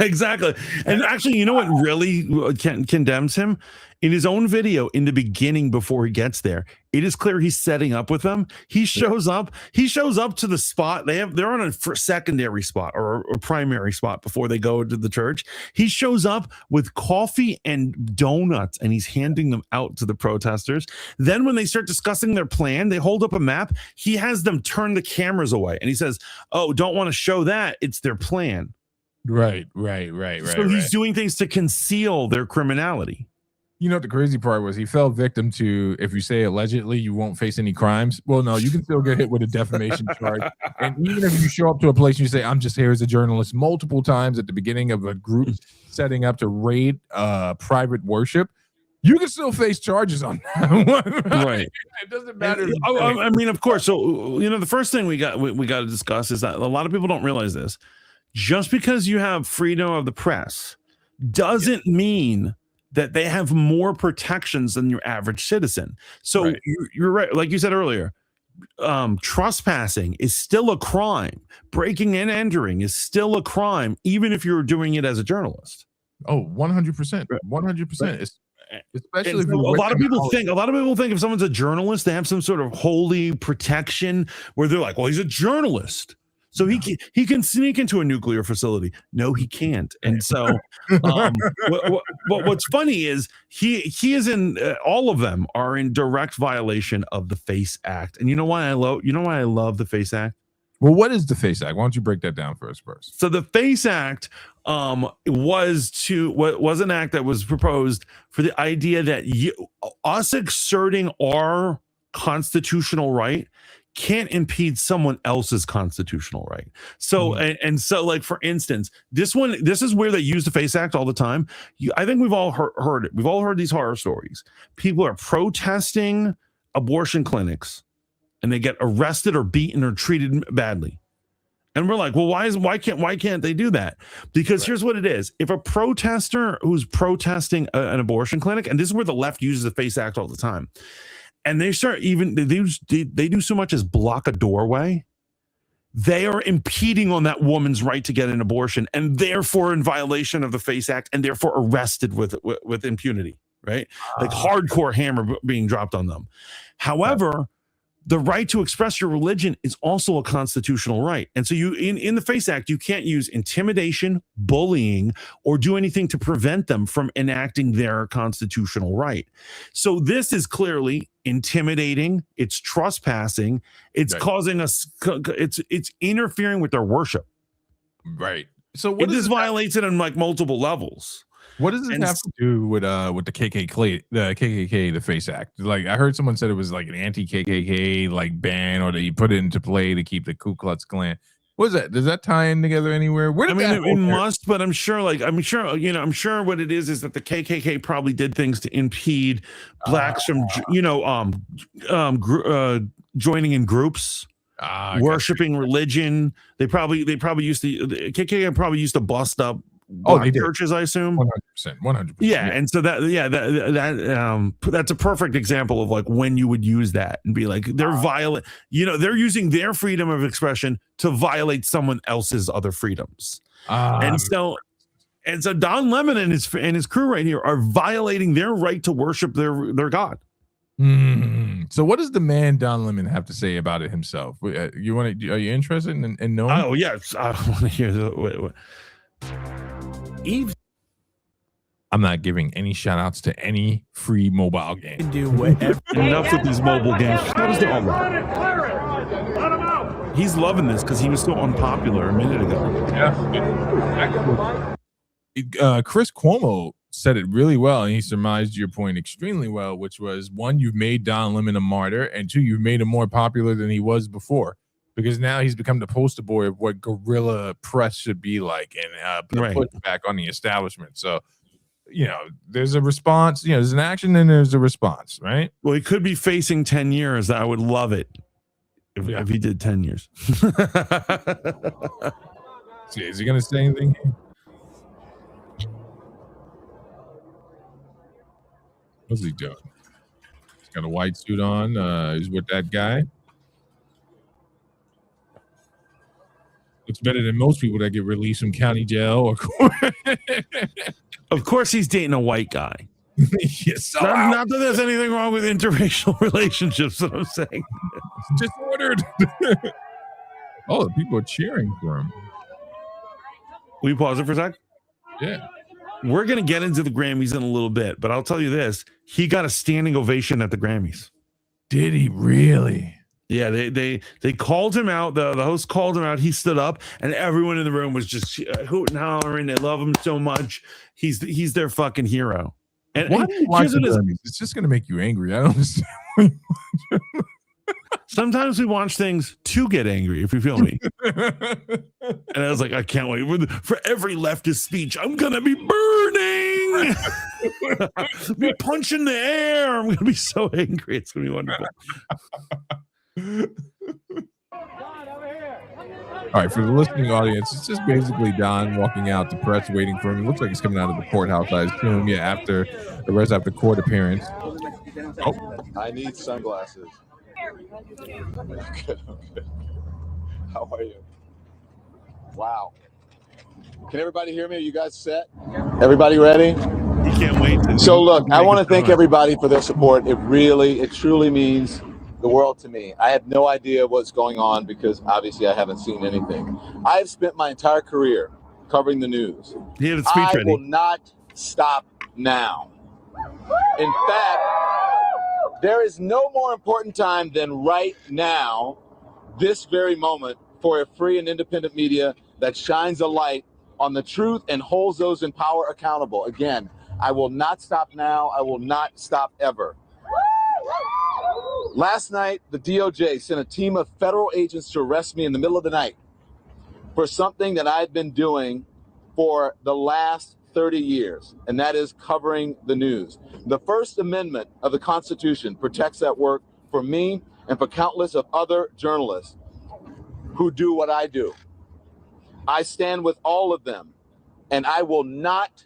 exactly. And actually, you know what really condemns him? In his own video in the beginning before he gets there, it is clear he's setting up with them. He shows up to the spot. They're on a secondary spot or a primary spot before they go to the church. He shows up with coffee and donuts and he's handing them out to the protesters. Then when they start discussing their plan, they hold up a map. He has them turn the cameras away and he says, "Oh, don't want to show that. It's their plan." Right. So he's doing things to conceal their criminality. You know what the crazy part was? He fell victim to, if you say allegedly, you won't face any crimes. Well, no, you can still get hit with a defamation charge. And even if you show up to a place and you say, I'm just here as a journalist, multiple times at the beginning of a group setting up to raid private worship, you can still face charges on that one. Right. It doesn't matter. I mean, of course. So, the first thing we got to discuss is that a lot of people don't realize this. Just because you have freedom of the press doesn't mean that they have more protections than your average citizen. So right. You're right. Like you said earlier, trespassing is still a crime. Breaking and entering is still a crime, even if you're doing it as a journalist. Oh, 100%. 100%. Especially if a lot of people think if someone's a journalist, they have some sort of holy protection where they're like, well, he's a journalist. So he can sneak into a nuclear facility. No, he can't. And so what's funny is he is in all of them are in direct violation of the FACE Act. And you know why I love the FACE Act? Well, what is the FACE Act? Why don't you break that down for us first? So the FACE Act was an act that was proposed for the idea that us exerting our constitutional right can't impede someone else's constitutional right. So and so, like, for instance, this is where they use the FACE Act all the time. I think we've all heard it. We've all heard these horror stories. People are protesting abortion clinics and they get arrested or beaten or treated badly. And we're like, well, why can't they do that? Because here's what it is. If a protester who's protesting an abortion clinic, and this is where the left uses the FACE Act all the time, and they do so much as block a doorway, they are impeding on that woman's right to get an abortion and therefore in violation of the FACE Act and therefore arrested with impunity, right? Like hardcore hammer being dropped on them. However, the right to express your religion is also a constitutional right. And so you in the FACE Act, you can't use intimidation, bullying, or do anything to prevent them from enacting their constitutional right. So this is clearly intimidating, it's trespassing, it's causing us, it's interfering with their worship. Right. So what this violates it on like multiple levels. What does this have to do with the KKK, the FACE Act? Like, I heard someone said it was like an anti-KKK like ban, or they put it into play to keep the Ku Klux Klan. What is that? Does that tie in together anywhere? It must, but I'm sure what it is that the KKK probably did things to impede blacks from joining in groups. Worshiping religion. They probably used to, the KKK probably used to bust up churches, I assume. 100%. Yeah, and so that's a perfect example of like when you would use that and be like, they're violent. They're using their freedom of expression to violate someone else's other freedoms. And so Don Lemon and his crew right here are violating their right to worship their God. So what does the man Don Lemon have to say about it himself? Are you interested in knowing? Oh yes, I want to hear I'm not giving any shout outs to any free mobile game. Do whatever. Enough with these mobile games. How does the He's loving this because he was so unpopular a minute ago. Yeah. Chris Cuomo said it really well, and he surmised your point extremely well, which was, one, you've made Don Lemon a martyr, and two, you've made him more popular than he was before, because now he's become the poster boy of what guerrilla press should be like, and put back on the establishment. So, there's a response, there's an action and there's a response, right? Well, he could be facing 10 years. I would love it if he did 10 years. See, is he going to say anything? What's he doing? He's got a white suit on. He's with that guy. Looks better than most people that get released from county jail or court. Of course, he's dating a white guy. Yes, not that there's anything wrong with interracial relationships. What I'm saying, it's disordered. Oh, people are cheering for him. Will you pause it for a sec? Yeah. We're going to get into the Grammys in a little bit, but I'll tell you this. He got a standing ovation at the Grammys. Did he really? Yeah, they called him out. The host called him out. He stood up, and everyone in the room was just hooting and hollering. They love him so much. He's their fucking hero. And why do you watch the Grammys? It's just going to make you angry. I don't understand. Sometimes we watch things to get angry, if you feel me. And I was like, I can't wait. For every leftist speech, I'm going to be burning. Be punching the air. I'm going to be so angry. It's going to be wonderful. All right, for the listening audience, it's just basically Don walking out, the press waiting for him. It looks like he's coming out of the courthouse, I assume. Yeah, after court appearance. Oh, I need sunglasses. Okay. How are you? Wow. Can everybody hear me? Are you guys set? Everybody ready? You can't wait. So look, I want to thank everybody for their support. It truly means the world to me. I have no idea what's going on because obviously I haven't seen anything. I have spent my entire career covering the news. He had a speech ready. I will not stop now. In fact, there is no more important time than right now, this very moment, for a free and independent media that shines a light on the truth and holds those in power accountable. Again, I will not stop now. I will not stop ever. Last night, the DOJ sent a team of federal agents to arrest me in the middle of the night for something that I've been doing for the last 30 years, and that is covering the news. The First Amendment of the Constitution protects that work for me and for countless of other journalists who do what I do. I stand with all of them, and I will not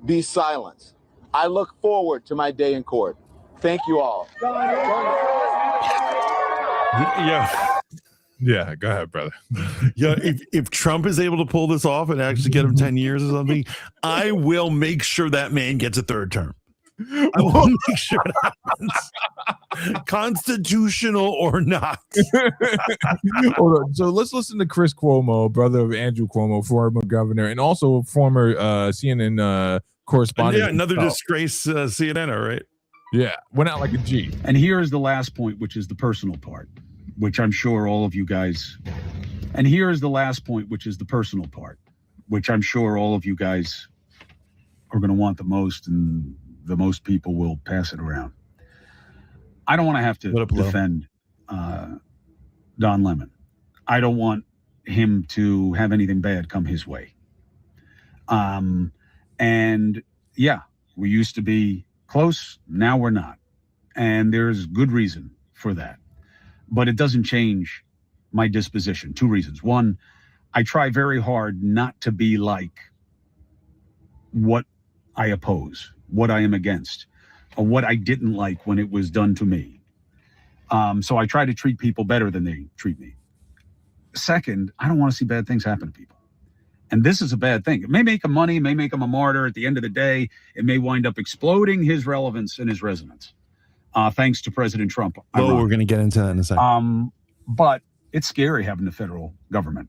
be silenced. I look forward to my day in court. Thank you all. Yeah, go ahead, brother. Yeah, if Trump is able to pull this off and actually get him 10 years or something, I will make sure that man gets a third term. I will make sure it happens. Constitutional or not. Hold on. So let's listen to Chris Cuomo, brother of Andrew Cuomo, former governor, and also former CNN correspondent. Yeah, another disgrace CNNer, right? Yeah, went out like a G. And here is the last point, which is the personal part, which I'm sure all of you guys. And here is the last point, which is the personal part, which I'm sure all of you guys are going to want the most, and the most people will pass it around. I don't want to have to defend Don Lemon. I don't want him to have anything bad come his way. And yeah, we used to be close. Now we're not. And there's good reason for that. But it doesn't change my disposition. Two reasons. One, I try very hard not to be like what I oppose, what I am against, or what I didn't like when it was done to me. So I try to treat people better than they treat me. Second, I don't want to see bad things happen to people. And this is a bad thing. It may make him money, may make him a martyr. At the end of the day, it may wind up exploding his relevance and his resonance. Thanks to President Trump. Oh, we're going to get into that in a second. But it's scary having the federal government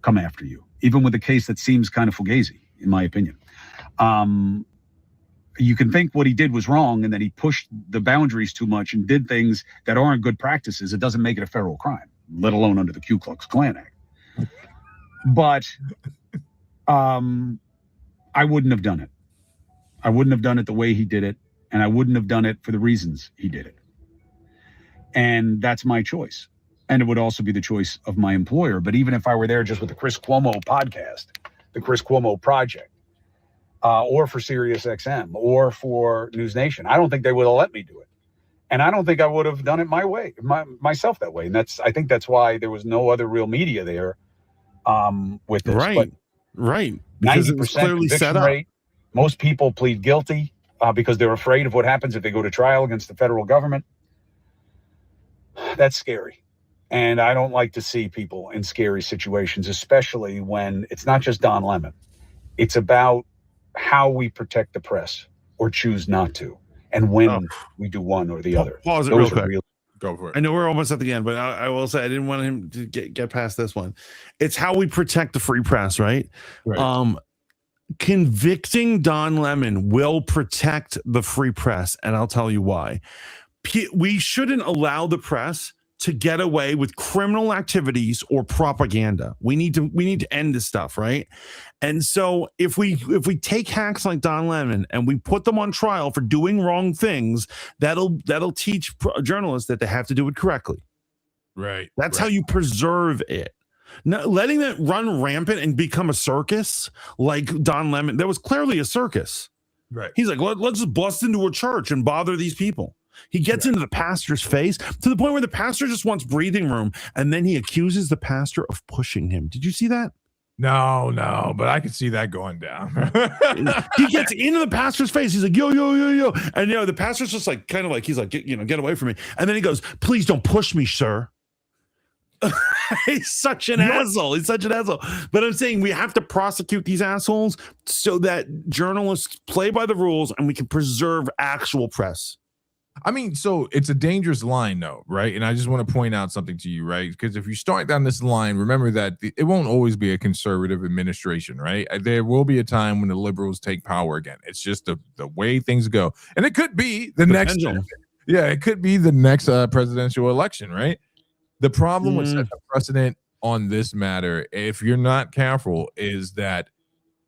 come after you, even with a case that seems kind of fugazi, in my opinion. you can think what he did was wrong and that he pushed the boundaries too much and did things that aren't good practices. It doesn't make it a federal crime, let alone under the Ku Klux Klan Act. But I wouldn't have done it. I wouldn't have done it the way he did it, and I wouldn't have done it for the reasons he did it. And that's my choice. And it would also be the choice of my employer. But even if I were there just with the Chris Cuomo podcast, the Chris Cuomo Project, or for Sirius XM, or for News Nation, I don't think they would have let me do it. And I don't think I would have done it my way, myself that way. And I think that's why there was no other real media there with this. Right, right. Because it was clearly set up. Rate. Most people plead guilty because they're afraid of what happens if they go to trial against the federal government. That's scary. And I don't like to see people in scary situations, especially when it's not just Don Lemon. It's about how we protect the press or choose not to, and when we do one or the other. Pause it real quick. Go for it. I know we're almost at the end, but I will say I didn't want him to get past this one. It's how we protect the free press, right? Convicting Don Lemon will protect the free press, and I'll tell you why. We shouldn't allow the press to get away with criminal activities or propaganda. We need to end this stuff, right? And so if we take hacks like Don Lemon and we put them on trial for doing wrong things, that'll teach journalists that they have to do it correctly. Right. That's how you preserve it. Now, letting that run rampant and become a circus like Don Lemon, that was clearly a circus. Right. He's like, let's just bust into a church and bother these people. He gets into the pastor's face to the point where the pastor just wants breathing room, and then he accuses the pastor of pushing him. Did you see that? No, but I could see that going down. He gets into the pastor's face. He's like, yo. And, the pastor's just like, kind of like, he's like, get away from me. And then he goes, please don't push me, sir. He's such an asshole. He's such an asshole. But I'm saying we have to prosecute these assholes so that journalists play by the rules and we can preserve actual press. I mean, so it's a dangerous line, though, right? And I just want to point out something to you, right? Because if you start down this line, remember that it won't always be a conservative administration, right? There will be a time when the liberals take power again. It's just the way things go. And it could be the next it could be the next presidential election, right? The problem with setting a precedent on this matter, if you're not careful, is that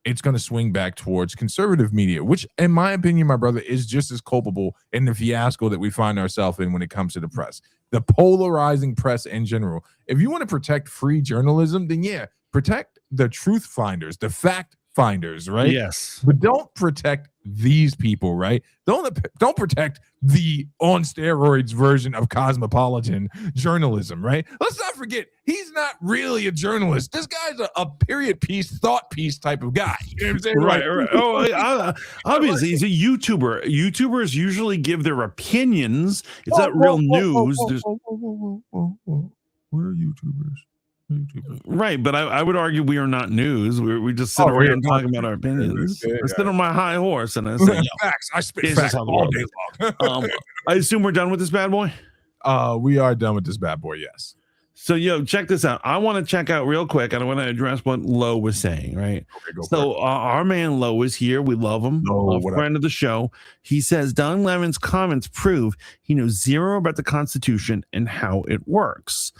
it's going to swing back towards conservative media, which, in my opinion, my brother, is just as culpable in the fiasco that we find ourselves in when it comes to the press, the polarizing press in general. If you want to protect free journalism, then protect the truth finders, the fact finders, right? Yes. But don't protect these people, right? Don't protect the on steroids version of cosmopolitan journalism, right? Let's not forget, he's not really a journalist. This guy's a period piece, thought piece type of guy. You know what I'm saying? Right. Oh, obviously, he's a YouTuber. YouTubers usually give their opinions. It's not real news. We're YouTubers. Right, but I would argue we are not news. We just sit around talking about our opinions. I sit on my high horse and I say, facts. I spit facts all day long. I assume we're done with this bad boy. We are done with this bad boy. Yes. So, check this out. I want to check out real quick, and I want to address what Lo was saying, right? Okay, so, our man Lo is here. We love him. A friend of the show. He says, Don Lemon's comments prove he knows zero about the Constitution and how it works.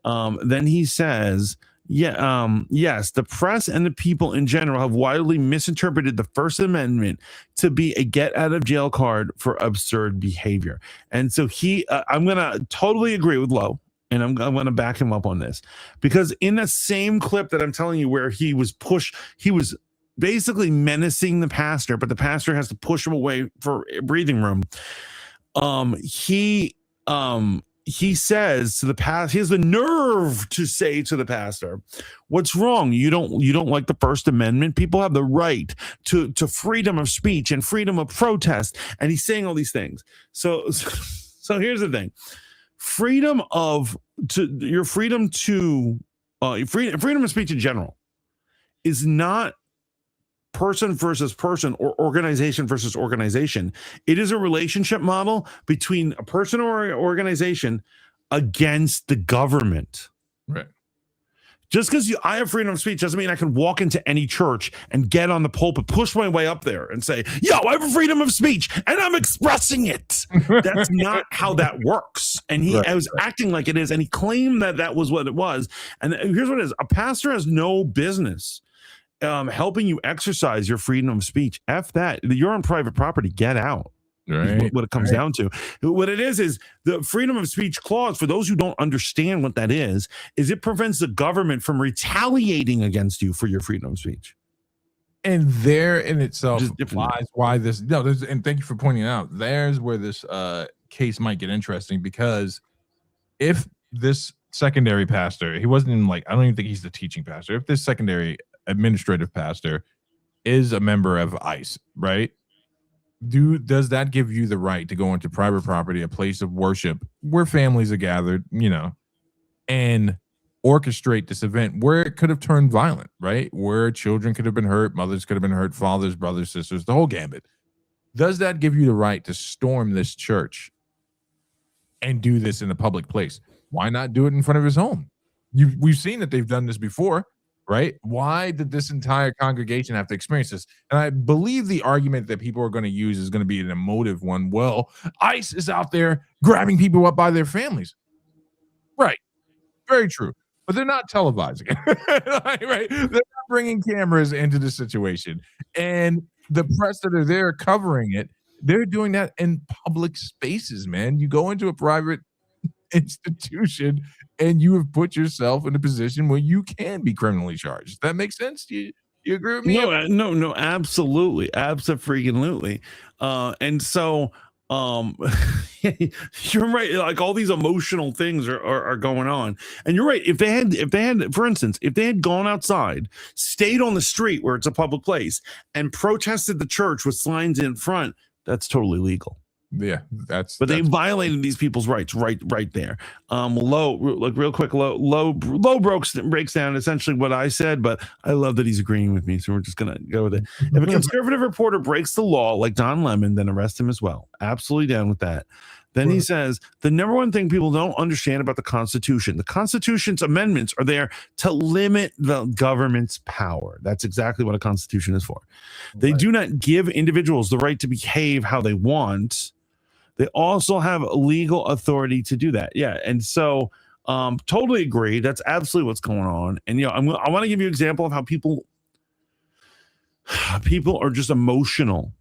Then he says, yes, the press and the people in general have widely misinterpreted the First Amendment to be a get-out-of-jail card for absurd behavior. And so I'm going to totally agree with Lo. And I'm going to back him up on this, because in the same clip that I'm telling you where he was basically menacing the pastor, but the pastor has to push him away for breathing room. He says to the pastor, he has the nerve to say to the pastor, what's wrong? You don't like the First Amendment? People have the right to freedom of speech and freedom of protest. And he's saying all these things. So here's the thing. Freedom of speech in general is not person versus person or organization versus organization. It is a relationship model between a person or organization against the government. Right. Just because I have freedom of speech doesn't mean I can walk into any church and get on the pulpit, push my way up there and say, yo, I have a freedom of speech and I'm expressing it. That's not how that works. And he was acting like it is. And he claimed that that was what it was. And here's what it is. A pastor has no business helping you exercise your freedom of speech. F that. You're on private property. Get out. Right. What it comes down to. What it is the freedom of speech clause, for those who don't understand what that is it prevents the government from retaliating against you for your freedom of speech. And there in itself lies why this, and thank you for pointing out, there's where this case might get interesting, because if this secondary pastor, he wasn't even I don't even think he's the teaching pastor. If this secondary administrative pastor is a member of ICE, right? Does that give you the right to go into private property, a place of worship where families are gathered, and orchestrate this event where it could have turned violent, right? Where children could have been hurt, mothers could have been hurt, fathers, brothers, sisters, the whole gambit. Does that give you the right to storm this church and do this in a public place? Why not do it in front of his home? We've seen that they've done this before. Right? Why did this entire congregation have to experience this? And I believe the argument that people are going to use is going to be an emotive one. Well, ICE is out there grabbing people up by their families. Right. Very true. But they're not televising it. Right? They're not bringing cameras into the situation. And the press that are there covering it, they're doing that in public spaces, man. You go into a private institution and you have put yourself in a position where you can be criminally charged. That makes sense? You agree with me? No, absolutely. Absolutely. And so you're right. Like, all these emotional things are going on. And you're right. If they had, for instance, if they had gone outside, stayed on the street where it's a public place, and protested the church with signs in front, that's totally legal. Yeah, they violated these people's rights right there. Real quick, low breaks down essentially what I said, but I love that he's agreeing with me, so we're just gonna go with it. If a conservative reporter breaks the law like Don Lemon, then arrest him as well. Absolutely down with that. Then he says, the number one thing people don't understand about the Constitution, the Constitution's amendments are there to limit the government's power. That's exactly what a Constitution is for. They do not give individuals the right to behave how they want. They also have legal authority to do that. Yeah. And so totally agree. That's absolutely what's going on. And, I want to give you an example of how people are just emotional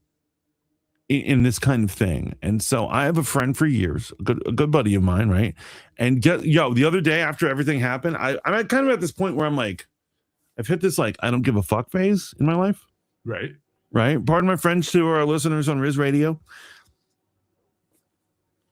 in this kind of thing. And so I have a friend for years, a good buddy of mine, right? And the other day after everything happened, I'm kind of at this point where I'm like, I've hit this I don't give a fuck phase in my life. Right. Pardon my French to our listeners on Riz Radio.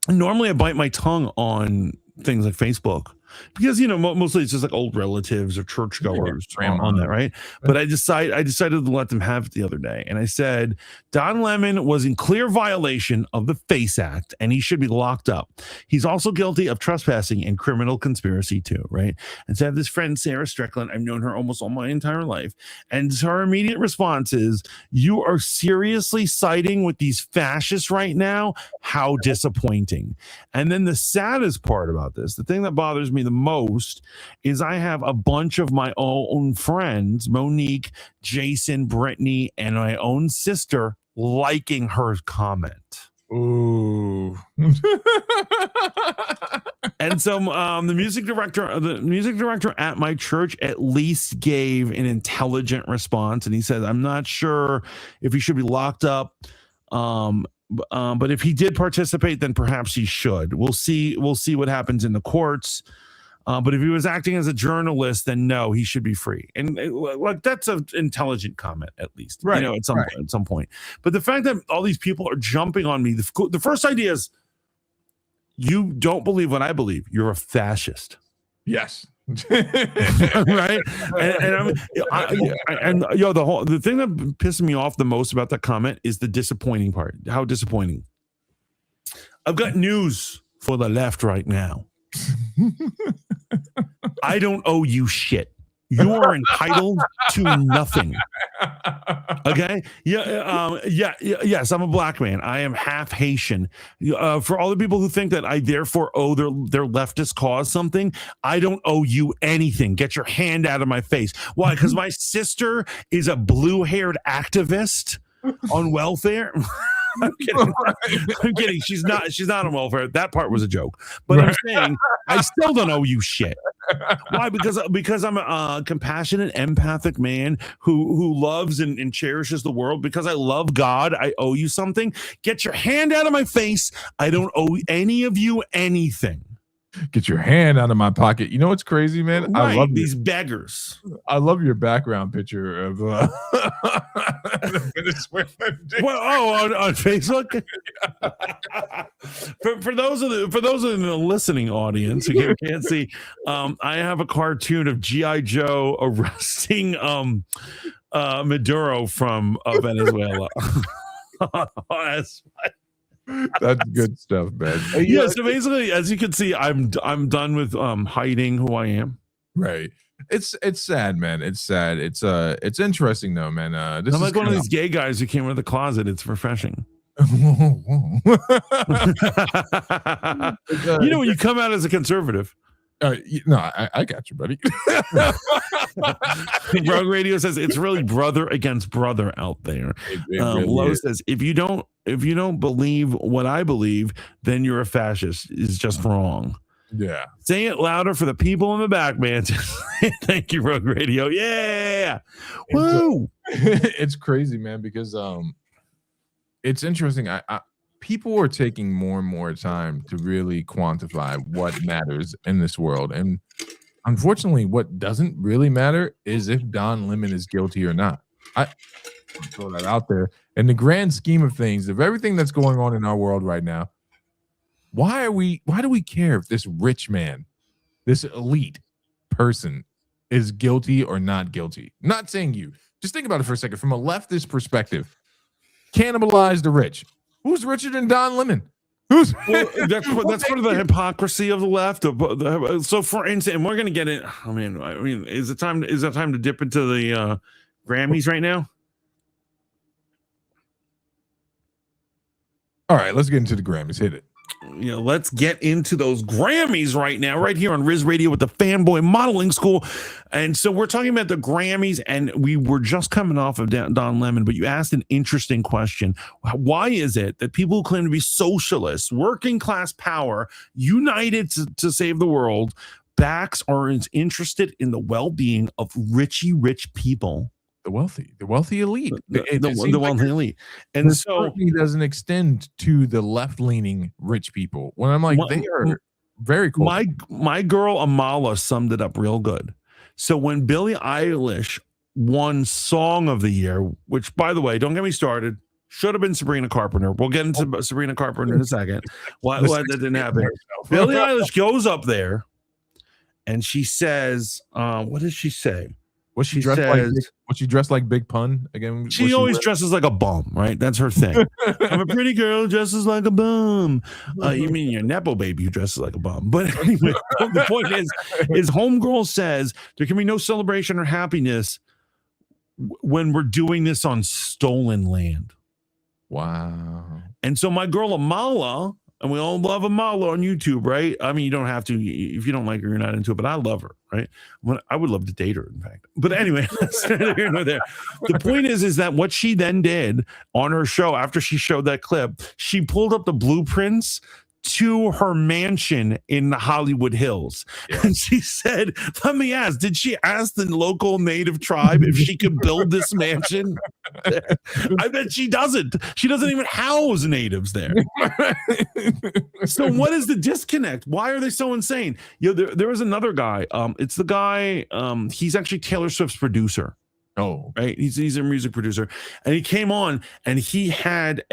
Normally I bite my tongue on things like Facebook because, mostly it's just old relatives or churchgoers on that, right? But I decided to let them have it the other day. And I said, Don Lemon was in clear violation of the FACE Act, and he should be locked up. He's also guilty of trespassing and criminal conspiracy too, right? And so I have this friend, Sarah Strickland. I've known her almost all my entire life. And her immediate response is, you are seriously siding with these fascists right now? How disappointing. And then the saddest part about this, the thing that bothers me the most, is I have a bunch of my own friends, Monique, Jason, Brittany, and my own sister liking her comment. Ooh. And so the music director at my church at least gave an intelligent response, and he said, I'm not sure if he should be locked up. But if he did participate, then perhaps he should. We'll see what happens in the courts. But if he was acting as a journalist, then no, he should be free. And that's an intelligent comment, at least, right? At some point. But the fact that all these people are jumping on me, the first idea is, you don't believe what I believe. You're a fascist. Yes. Right. The thing that pisses me off the most about that comment is the disappointing part. How disappointing. I've got news for the left right now. I don't owe you shit. You are entitled to nothing. Okay. Yes, I'm a black man. I am half Haitian. For all the people who think that I therefore owe their leftist cause something, I don't owe you anything. Get your hand out of my face. Why? Because my sister is a blue-haired activist on welfare. I'm kidding. I'm kidding. She's not on welfare. That part was a joke. But I'm saying I still don't owe you shit. Why? Because I'm a compassionate, empathic man who loves and cherishes the world. Because I love God, I owe you something. Get your hand out of my face. I don't owe any of you anything. Get your hand out of my pocket. You know what's crazy, man? Right, I love these beggars. I love your background picture of on Facebook. for those of the listening audience who can't see, I have a cartoon of G.I. Joe arresting Maduro from Venezuela. That's good stuff, man. Yeah, so basically, as you can see, I'm done with hiding who I am. Right. It's sad, man. It's sad. It's interesting though, man. This I'm is like one of these gay guys who came out of the closet. It's refreshing. Whoa. You know, when you come out as a conservative. No, I got you, buddy. Rogue Radio says it's really brother against brother out there. Really Lowe says if you don't believe what I believe, then you're a fascist. Is just wrong. Yeah. Say it louder for the people in the back, man. Thank you, Rogue Radio. Yeah. Woo. It's crazy, man, because it's interesting. People are taking more and more time to really quantify what matters in this world. And unfortunately, what doesn't really matter is if Don Lemon is guilty or not. I throw that out there. In the grand scheme of things, of everything that's going on in our world right now, why do we care if this rich man, this elite person is guilty or not guilty? Not saying you. Just think about it for a second. From a leftist perspective, cannibalize the rich. Who's richer than Don Lemon? That's part of the hypocrisy of the left. So, for instance, and we're going to get it. I mean, is it time to dip into the Grammys right now? All right, let's get into the Grammys. Hit it. Let's get into those Grammys right now, right here on Riz Radio with the Fanboy Modeling School. And so we're talking about the Grammys, and we were just coming off of Don Lemon, but you asked an interesting question. Why is it that people who claim to be socialists, working class power, united to save the world, backs or is interested in the well-being of rich people? The wealthy elite, the wealthy elite, and so he doesn't extend to the left-leaning rich people. When I'm like, they are very cool. My girl Amala summed it up real good. So when Billie Eilish won Song of the Year, which, by the way, don't get me started, should have been Sabrina Carpenter. We'll get into Sabrina Carpenter in a second. Why that didn't happen? Billie Eilish goes up there, and she says, "What does she say?" Was she dressed like Big Pun again? She always dresses like a bum, right? That's her thing. I'm a pretty girl who dresses like a bum. You mean your Nepo baby who dresses like a bum? But anyway, the point is homegirl says there can be no celebration or happiness when we're doing this on stolen land. Wow. And so my girl Amala, and we all love Amala on YouTube, right? I mean, you don't have to. If you don't like her, you're not into it. But I love her, right? I would love to date her, in fact. But anyway, that's neither here nor there. The point is that what she then did on her show after she showed that clip, she pulled up the blueprints to her mansion in the Hollywood Hills. Yeah. And she said, let me ask, did she ask the local native tribe if she could build this mansion? I bet she doesn't. She doesn't even house natives there. So what is the disconnect? Why are they so insane? There was another guy. It's the guy, he's actually Taylor Swift's producer. Oh, right. He's a music producer. And he came on and he had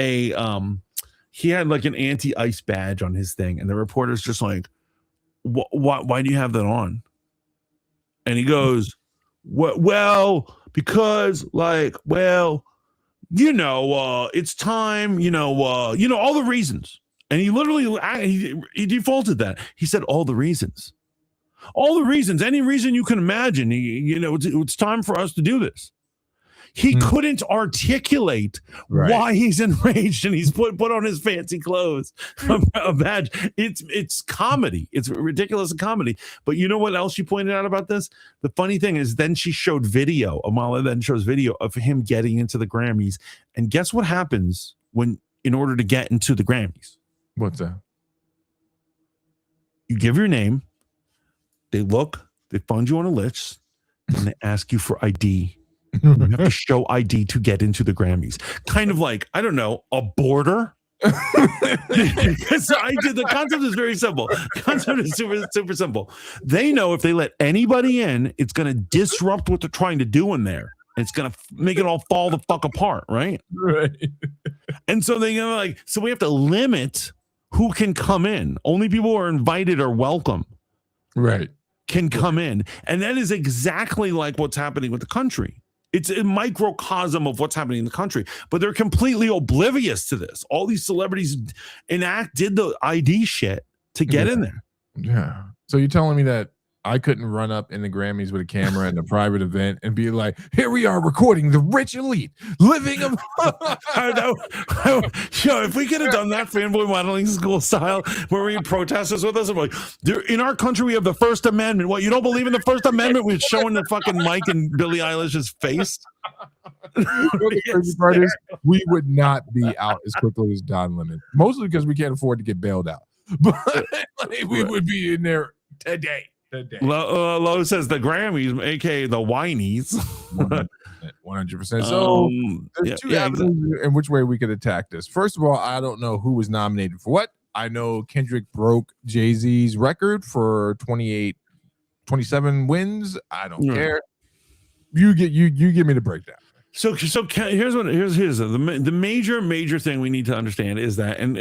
like an anti-ice badge on his thing. And the reporter's just like, why do you have that on? And he goes, well, because it's time, all the reasons. And he literally, he defaulted that. He said all the reasons. All the reasons, any reason you can imagine. You know, it's time for us to do this. He couldn't articulate why he's enraged, and he's put on his fancy clothes. A badge. It's comedy. It's ridiculous comedy. But you know what else she pointed out about this? The funny thing is, then she showed video. Amala then shows video of him getting into the Grammys, and guess what happens in order to get into the Grammys? What's that? You give your name. They look. They find you on a list, and they ask you for ID. You have to show ID to get into the Grammys. Kind of like, I don't know, a border. So the concept is very simple. The concept is super simple. They know if they let anybody in, it's going to disrupt what they're trying to do in there. It's going to make it all fall the fuck apart, right? Right. And so they go so we have to limit who can come in. Only people who are invited or welcome. Right. Can come in. And that is exactly like what's happening with the country. It's a microcosm of what's happening in the country, but they're completely oblivious to this. All these celebrities did the ID shit to get in there. Yeah. So you're telling me that I couldn't run up in the Grammys with a camera in a private event and be like, here we are recording the rich elite living. I know. If we could have done that Fanboy modeling school style where we had protesters with us, I'm like, in our country, we have the First Amendment. What, you don't believe in the First Amendment? We're showing the fucking mic in Billie Eilish's face. The crazy part is, we would not be out as quickly as Don Lemon, mostly because we can't afford to get bailed out. But we would be in there today. Lo says the Grammys, aka the Whinies. 100%. So there's two avenues in which way we could attack this. First of all, I don't know who was nominated for what. I know Kendrick broke Jay-Z's record for 27 wins. I don't care. You give me the breakdown. So here's the major thing we need to understand is that, and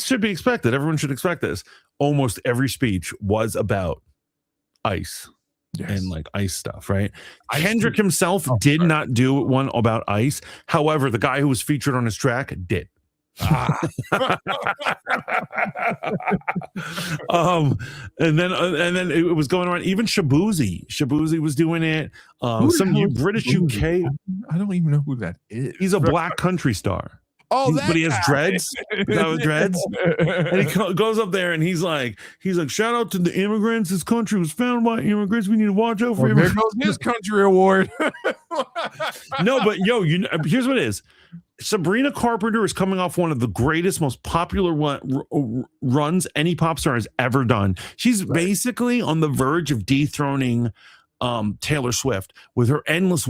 should be expected. Everyone should expect this. Almost every speech was about ICE and like ICE stuff, right? Kendrick himself did not do one about ICE. However, the guy who was featured on his track did. And then it was going around. Even Shabuzi was doing it. Some British UK. I don't even know who that is. He's a black country star. But he has dreads. Dreads. And he goes up there and he's like, shout out to the immigrants. This country was founded by immigrants. We need to watch out for immigrants. There goes his country award. No, but here's what it is. Sabrina Carpenter is coming off one of the greatest, most popular runs any pop star has ever done. She's basically on the verge of dethroning Taylor Swift with her endless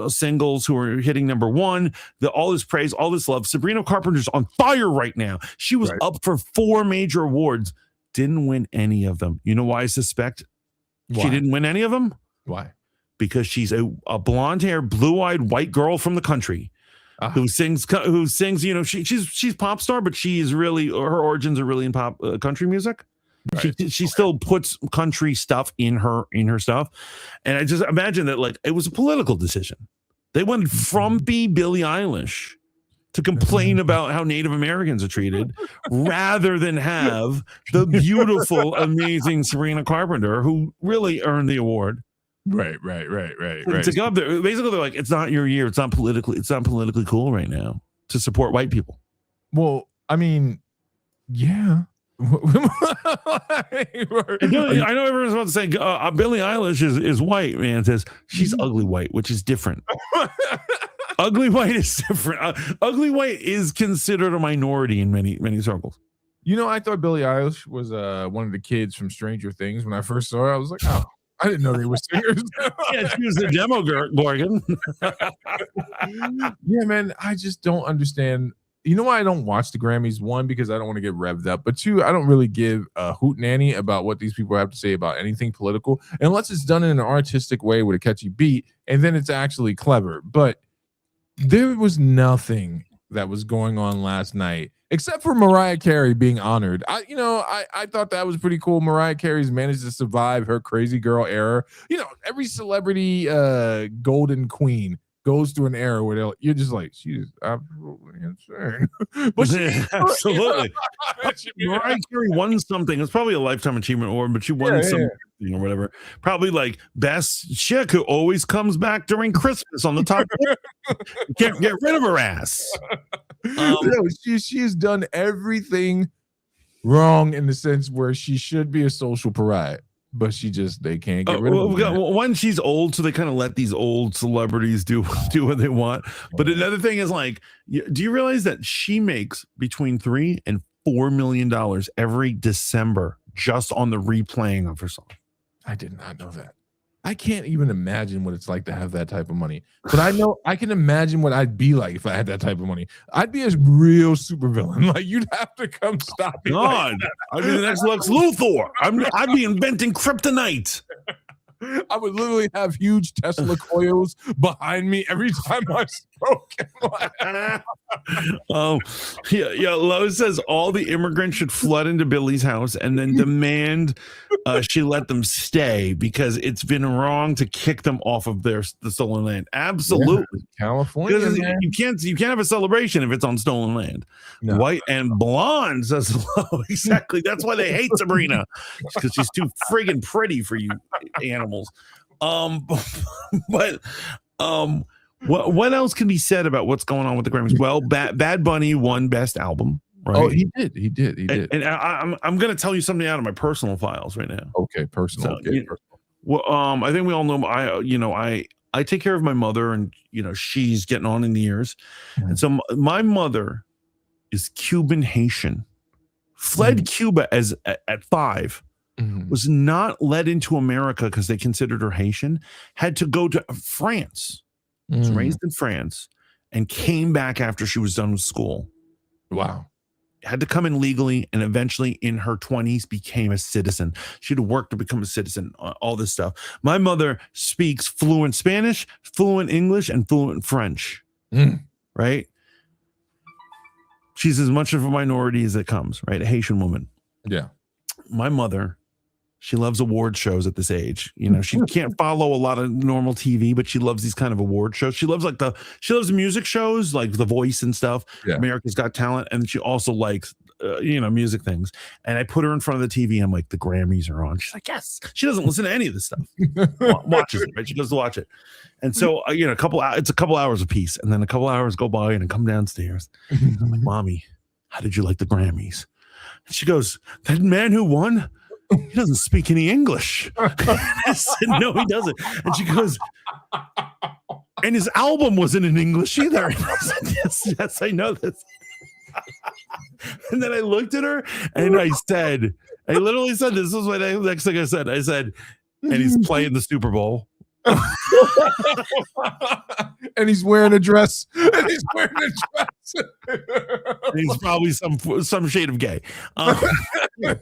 singles who are hitting number one, all this praise, all this love. Sabrina Carpenter's on fire right now. She was up for 4 major awards, didn't win any of them. You know why I suspect she didn't win any of them? Why? Because she's a blonde-haired, blue-eyed white girl from the country who sings. She's pop star, but she is really, her origins are really in pop country music. Right. She still puts country stuff in her stuff, and I just imagine that like it was a political decision. They wanted frumpy Billie Eilish to complain about how Native Americans are treated, rather than have the beautiful, amazing Sabrina Carpenter, who really earned the award. Right. To go up there, basically, they're like, it's not your year. It's not politically cool right now to support white people. Well, I mean, yeah. I know everyone's about to say Billie Eilish is white. Man, says she's ugly white, which is different. Ugly white is different. Ugly white is considered a minority in many circles. I thought Billie Eilish was one of the kids from Stranger Things when I first saw her. I was like, oh, I didn't know they were singers. Yeah, she was a demo Gorgon. Yeah, man, I just don't understand. You know why I don't watch the Grammys? 1, because I don't want to get revved up. But 2, I don't really give a hoot nanny about what these people have to say about anything political, unless it's done in an artistic way with a catchy beat, and then it's actually clever. But there was nothing that was going on last night except for Mariah Carey being honored. I thought that was pretty cool. Mariah Carey's managed to survive her crazy girl era. Every celebrity golden queen goes through an era where you're just like, she's absolutely insane. But absolutely. Mariah Carey won something. It's probably a Lifetime Achievement Award, but she won something or whatever. Probably like best chick who always comes back during Christmas on the top. You can't get rid of her ass. She's done everything wrong in the sense where she should be a social pariah, but they can't get rid of her. One, she's old, so they kind of let these old celebrities do what they want. But another thing is, like, do you realize that she makes between $3 and $4 million every December just on the replaying of her song? I did not know that. I can't even imagine what it's like to have that type of money. But I know I can imagine what I'd be like if I had that type of money. I'd be a real supervillain. Like, you'd have to come stop me. God, I'd be the next Lex Luthor. I'd be inventing kryptonite. I would literally have huge Tesla coils behind me every time I spoke. Lowe's says all the immigrants should flood into Billy's house and then demand she let them stay because it's been wrong to kick them off of the stolen land. Absolutely, California. You can't have a celebration if it's on stolen land. No. White and blonde says exactly. That's why they hate Sabrina, because she's too friggin' pretty for you animals. What else can be said about what's going on with the Grammys? Well, Bad Bunny won Best Album, right? Oh, he did. And I'm going to tell you something out of my personal files right now. Okay, personal. Well, I think we all know. I take care of my mother, and she's getting on in the years, and so my mother is Cuban Haitian, fled Cuba at 5. Was not led into America because they considered her Haitian, had to go to France, was raised in France, and came back after she was done with school. Wow. Had to come in legally, and eventually in her 20s became a citizen. She had to work to become a citizen, all this stuff. My mother speaks fluent Spanish, fluent English, and fluent French, right? She's as much of a minority as it comes, right? A Haitian woman. Yeah. My mother, she loves award shows at this age. She can't follow a lot of normal TV, but she loves these kind of award shows. She loves the music shows, like The Voice and stuff. Yeah. America's Got Talent, and she also likes music things. And I put her in front of the TV. I'm like, the Grammys are on. She's like, yes. She doesn't listen to any of this stuff. Watches it, right? She goes to watch it. And so it's a couple hours apiece, and then a couple hours go by, and I come downstairs. I'm like, Mommy, how did you like the Grammys? And she goes, that man who won, he doesn't speak any English. I said, no, he doesn't. And she goes, and his album wasn't in English either. And I said, yes, I know this. And then I looked at her and I literally said, this is what next thing I said. I said, and he's playing the Super Bowl. And he's wearing a dress. And he's probably some shade of gay. But the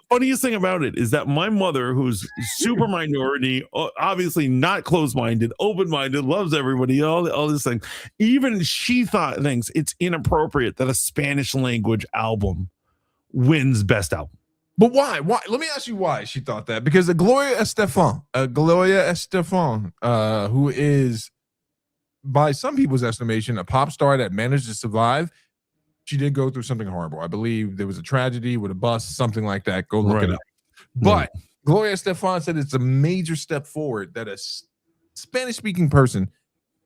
funniest thing about it is that my mother, who's super minority, obviously not closed-minded, open-minded, loves everybody, all this thing, even she thinks it's inappropriate that a Spanish language album wins Best Album. But why? Why? Let me ask you why she thought that. Because Gloria Estefan, who is, by some people's estimation, a pop star that managed to survive, she did go through something horrible. I believe there was a tragedy with a bus, something like that. Go look it up. But Gloria Estefan said it's a major step forward that a Spanish-speaking person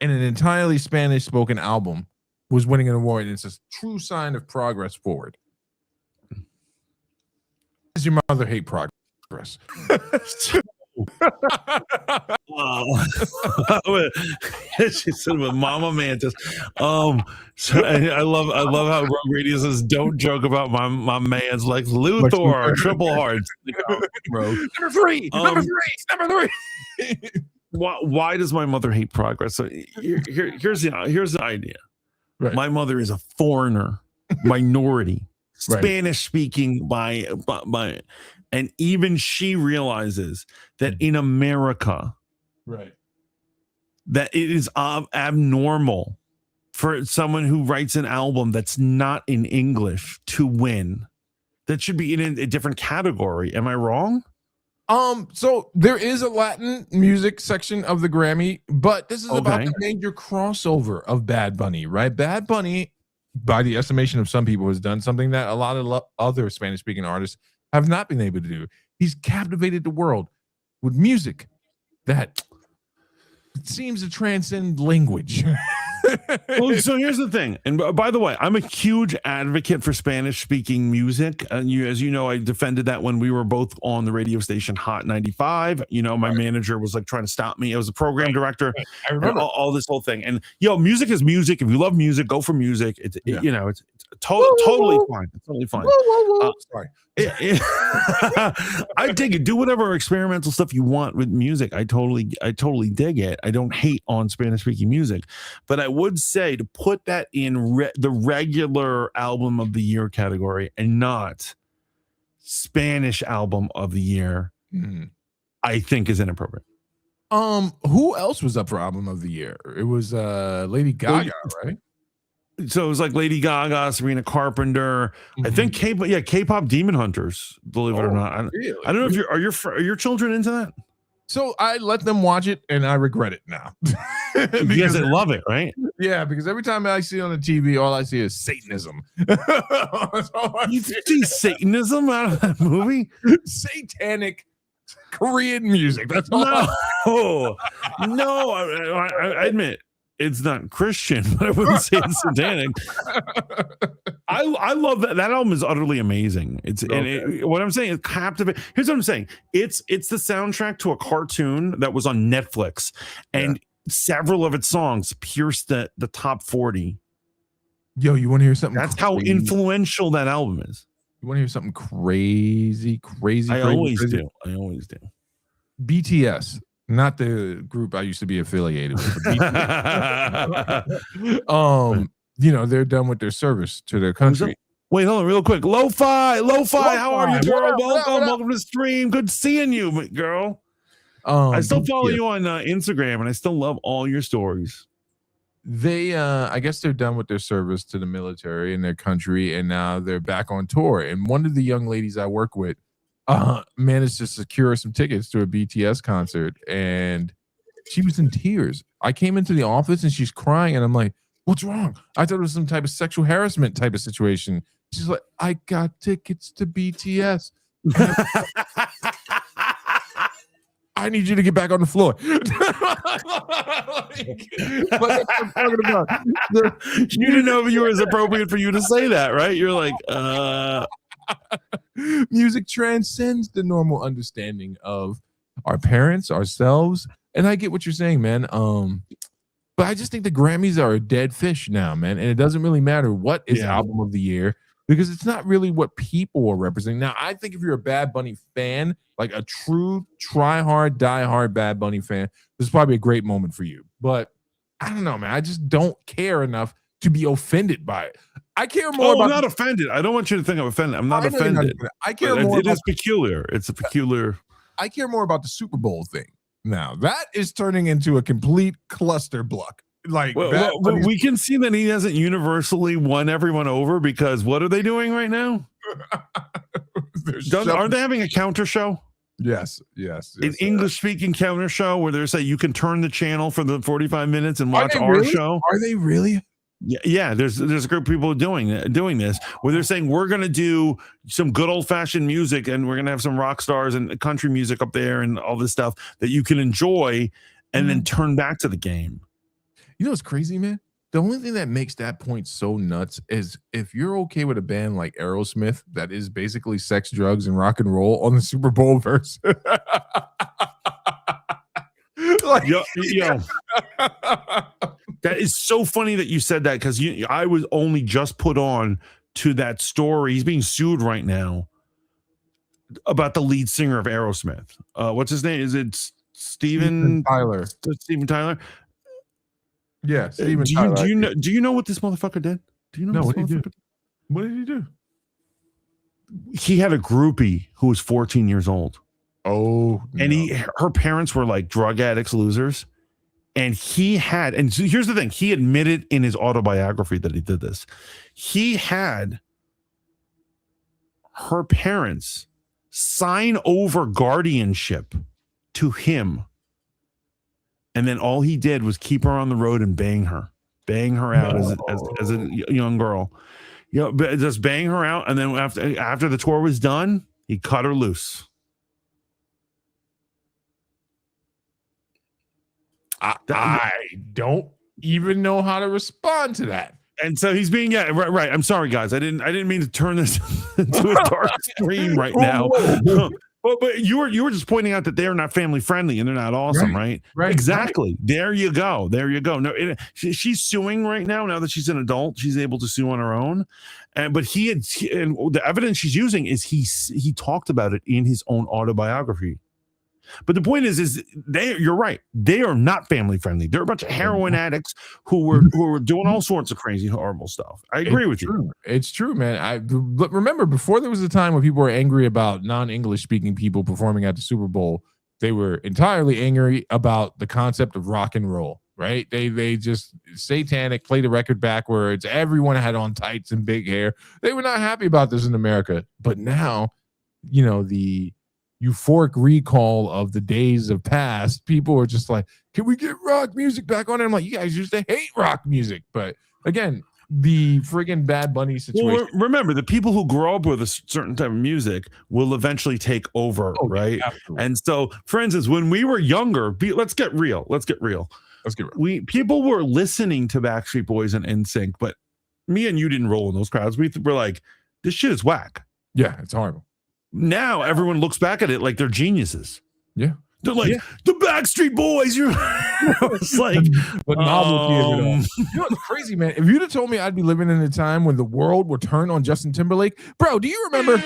in an entirely Spanish-spoken album was winning an award. And it's a true sign of progress forward. Does your mother hate progress? She said with Mama Mantis. So I love how Rogue Radio says, don't joke about my man's Lex Luthor, triple hearts. Number three. Why does my mother hate progress? So here's the idea. Right. My mother is a foreigner, minority. Spanish speaking by and even she realizes that in America, that it is abnormal for someone who writes an album that's not in English to win. That should be in a different category. Am I wrong? So there is a Latin music section of the Grammy, but this is about Okay. the major crossover of Bad Bunny, right? Bad Bunny, by the estimation of some people, has done something that a lot of other Spanish-speaking artists have not been able to do. He's captivated the world with music that seems to transcend language. Well, so here's the thing, and by the way, I'm a huge advocate for Spanish-speaking music, and as you know, I defended that when we were both on the radio station Hot 95. You know, my manager was like trying to stop me. I was a program director. I remember all this whole thing, and music is music. If you love music, go for music. It's totally fine. It's totally fine. Sorry. I dig it. Do whatever experimental stuff you want with music. I totally dig it. I don't hate on Spanish speaking music, but I would say to put that in the regular album of the year category and not Spanish album of the year, I think is inappropriate. Who else was up for album of the year? It was Lady Gaga, right? So it was like Lady Gaga, Sabrina Carpenter. I think K-pop Demon Hunters. Believe it or not, I don't know if are your children into that. So I let them watch it, and I regret it now. because they love it, right? Yeah, because every time I see it on the TV, all I see is Satanism. You see Satanism out of that movie? Satanic Korean music. That's all. No, I admit it's not Christian, but I wouldn't say it's satanic. I love that. That album is utterly amazing. What I'm saying is captivating. Here's what I'm saying. It's the soundtrack to a cartoon that was on Netflix, and several of its songs pierced the top 40. Yo, you want to hear something? That's how influential that album is. You want to hear something crazy? I always do. BTS. Not the group I used to be affiliated with. They're done with their service to their country. Wait, hold on, real quick. Lo-fi, how are you, girl? Welcome to the stream. Good seeing you, girl. I still follow you on Instagram, and I still love all your stories. They, I guess, they're done with their service to the military in their country, and now they're back on tour. And one of the young ladies I work with managed to secure some tickets to a BTS concert, and she was in tears. I came into the office and she's crying, and I'm like, what's wrong? I thought it was some type of sexual harassment type of situation. She's like, I got tickets to BTS. I need you to get back on the floor. You didn't know if it was appropriate for you to say that, right? You're like, music transcends the normal understanding of our parents, ourselves, and I get what you're saying, man. But I just think the Grammys are a dead fish now, man, and it doesn't really matter what is album of the year because it's not really what people are representing. Now, I think if you're a Bad Bunny fan, like a true try-hard, die-hard Bad Bunny fan, this is probably a great moment for you. But I don't know, man. I just don't care enough to be offended by it. I care more about. I'm not offended. I don't want you to think I'm offended. I'm not offended. I care more. It is peculiar. It's a peculiar. I care more about the Super Bowl thing now. That is turning into a complete cluster block. Like, we can see that he hasn't universally won everyone over because what are they doing right now? Aren't they having a counter show? Yes. An English-speaking counter show where they say you can turn the channel for the 45 minutes and watch our show. Are they really? Yeah. There's a group of people doing this where they're saying we're going to do some good old-fashioned music and we're going to have some rock stars and country music up there and all this stuff that you can enjoy and then turn back to the game. You know what's crazy, man? The only thing that makes that point so nuts is if you're okay with a band like Aerosmith that is basically sex, drugs, and rock and roll on the Super Bowl verse. Yo. That is so funny that you said that because I was only just put on to that story. He's being sued right now about the lead singer of Aerosmith. What's his name? Is it Steven Tyler? Steven Tyler. Yeah, Steven. Do you know what this motherfucker did? Do you know what he did? What did he do? He had a groupie who was 14 years old. Oh, and her parents were like drug addicts, losers. And and so here's the thing, he admitted in his autobiography that he did this. He had her parents sign over guardianship to him. And then all he did was keep her on the road and bang her out as a young girl. But just bang her out. And then after the tour was done, he cut her loose. I don't even know how to respond to that. And so he's being right. I'm sorry, guys. I didn't mean to turn this into a dark stream right now. But you were just pointing out that they're not family friendly and they're not awesome, right? Right. Exactly. Right. There you go. No, she's suing right now. Now that she's an adult, she's able to sue on her own. And the evidence she's using is he talked about it in his own autobiography. But the point is you're right. They are not family friendly. They're a bunch of heroin addicts who were doing all sorts of crazy, horrible stuff. I agree with you. It's true, man. But remember, before there was a time when people were angry about non-English speaking people performing at the Super Bowl, they were entirely angry about the concept of rock and roll, right? They just satanic, play the record backwards. Everyone had on tights and big hair. They were not happy about this in America. But now, the euphoric recall of the days of past, people are just like, can we get rock music back on? And I'm like, you guys used to hate rock music. But again, the friggin' Bad Bunny situation. Well, remember, the people who grow up with a certain type of music will eventually take over, right? Yeah, and so, for instance, when we were younger, let's get real. People were listening to Backstreet Boys and NSYNC, but me and you didn't roll in those crowds. We were like, this shit is whack. Yeah, it's horrible. Now everyone looks back at it like they're geniuses. Yeah. They're like, the Backstreet Boys. It's like the novelty of it all. You know what's crazy, man? If you'd have told me I'd be living in a time when the world would turn on Justin Timberlake, bro, do you remember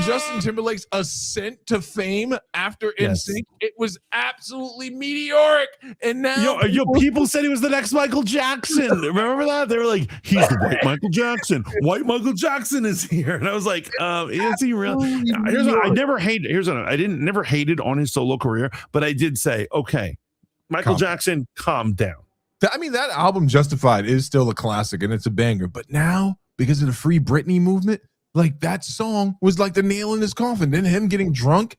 Justin Timberlake's ascent to fame after NSYNC? It was absolutely meteoric. And now people said he was the next Michael Jackson. Remember that? They were like, he's the white Michael Jackson. White Michael Jackson is here. And I was like, is he real? I never hated on his solo career, but I did say, okay, Michael Jackson, calm down. I mean, that album Justified is still a classic and it's a banger. But now, because of the Free Britney movement, like that song was like the nail in his coffin. Then him getting drunk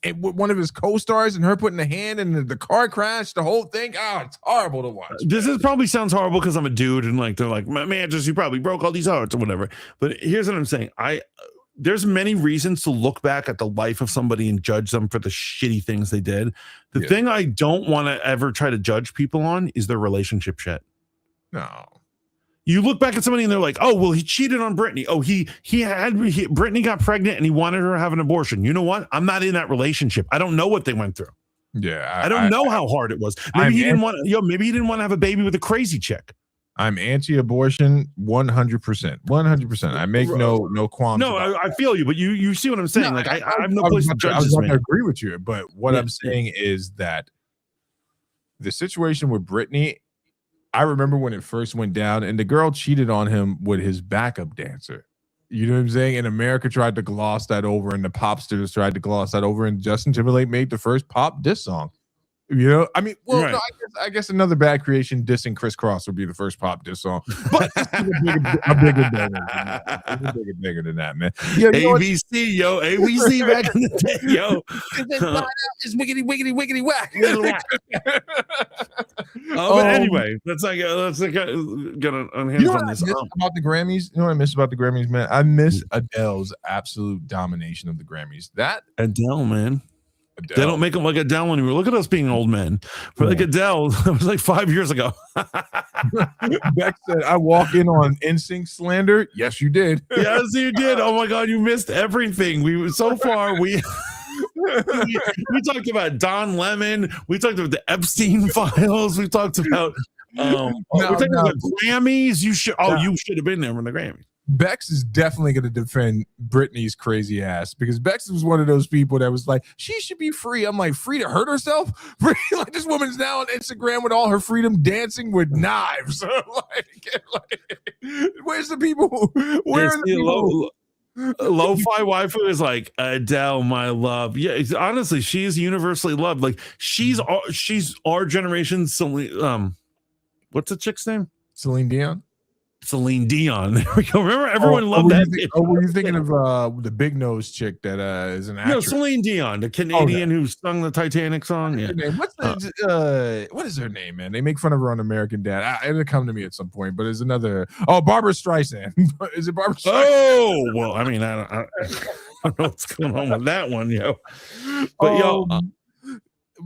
and with one of his co-stars and her putting a hand in the car crash, the whole thing. Oh, it's horrible to watch. This probably sounds horrible because I'm a dude and like they're like, man, you probably broke all these hearts or whatever. But here's what I'm saying. There's many reasons to look back at the life of somebody and judge them for the shitty things they did. The thing I don't want to ever try to judge people on is their relationship shit. No. You look back at somebody and they're like, oh, well, he cheated on Britney. Oh, Britney got pregnant and he wanted her to have an abortion. You know what? I'm not in that relationship. I don't know what they went through. Yeah. I don't know how hard it was. Maybe he didn't want to have a baby with a crazy chick. I'm anti-abortion 100%. 100%. I make no qualms. No, I feel you, but you see what I'm saying. No, I have no place to judge this man. I agree with you, but what I'm saying is that the situation with Britney, I remember when it first went down and the girl cheated on him with his backup dancer. You know what I'm saying? And America tried to gloss that over and the popsters tried to gloss that over and Justin Timberlake made the first pop diss song. You know, I mean, well, right. No, I guess another bad creation dissing Criss Cross would be the first pop diss song, but this is a bigger banger than that, man. Yeah, ABC, yo, ABC back in the day, yo. It's wiggity, wiggity, wiggity, whack. But anyway, let's get on hands on this. About the Grammys, you know what I miss about the Grammys, man? I miss Adele's absolute domination of the Grammys. That Adele, man. They don't make them like Adele anymore. Look at us being old men. For like Adele, it was like 5 years ago. Beck said, I walk in on NSYNC slander. Yes, you did. Yes, you did. Oh my God, you missed everything. We talked about Don Lemon. We talked about the Epstein files. We talked about the Grammys. You should have been there for the Grammys. Bex is definitely going to defend Britney's crazy ass because Bex was one of those people that was like, she should be free. I'm like, free to hurt herself? Like this woman's now on Instagram with all her freedom dancing with knives. Where's the people? Where are the people? Lo-fi waifu is like Adele, my love. Yeah, honestly, she is universally loved. Like she's our generation's what's the chick's name? Celine Dion. Celine Dion. There we go. Remember, everyone loved that. Were you thinking of the big nose chick that is an actress? No, Celine Dion, the Canadian who sung the Titanic song. Yeah. What's what is her name, man? They make fun of her on American Dad. It'll come to me at some point, but there's another. Oh, Barbara Streisand. Is it Barbara Streisand? Oh, well, I mean, I don't know what's going on with that one, yo. But yo,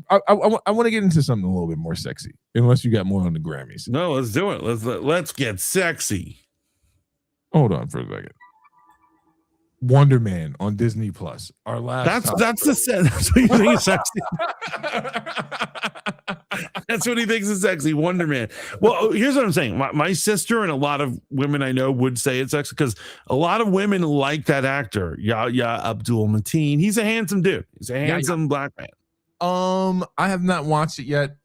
I want to get into something a little bit more sexy, unless you got more on the Grammys. No, let's do it. Let's get sexy. Hold on for a second. Wonder Man on Disney Plus. Our last. That's what you think is sexy. That's what he thinks is sexy. Wonder Man. Well, here's what I'm saying. My sister and a lot of women I know would say it's sexy because a lot of women like that actor. Yahya Abdul-Mateen. He's a handsome dude. He's a handsome black man. I have not watched it yet.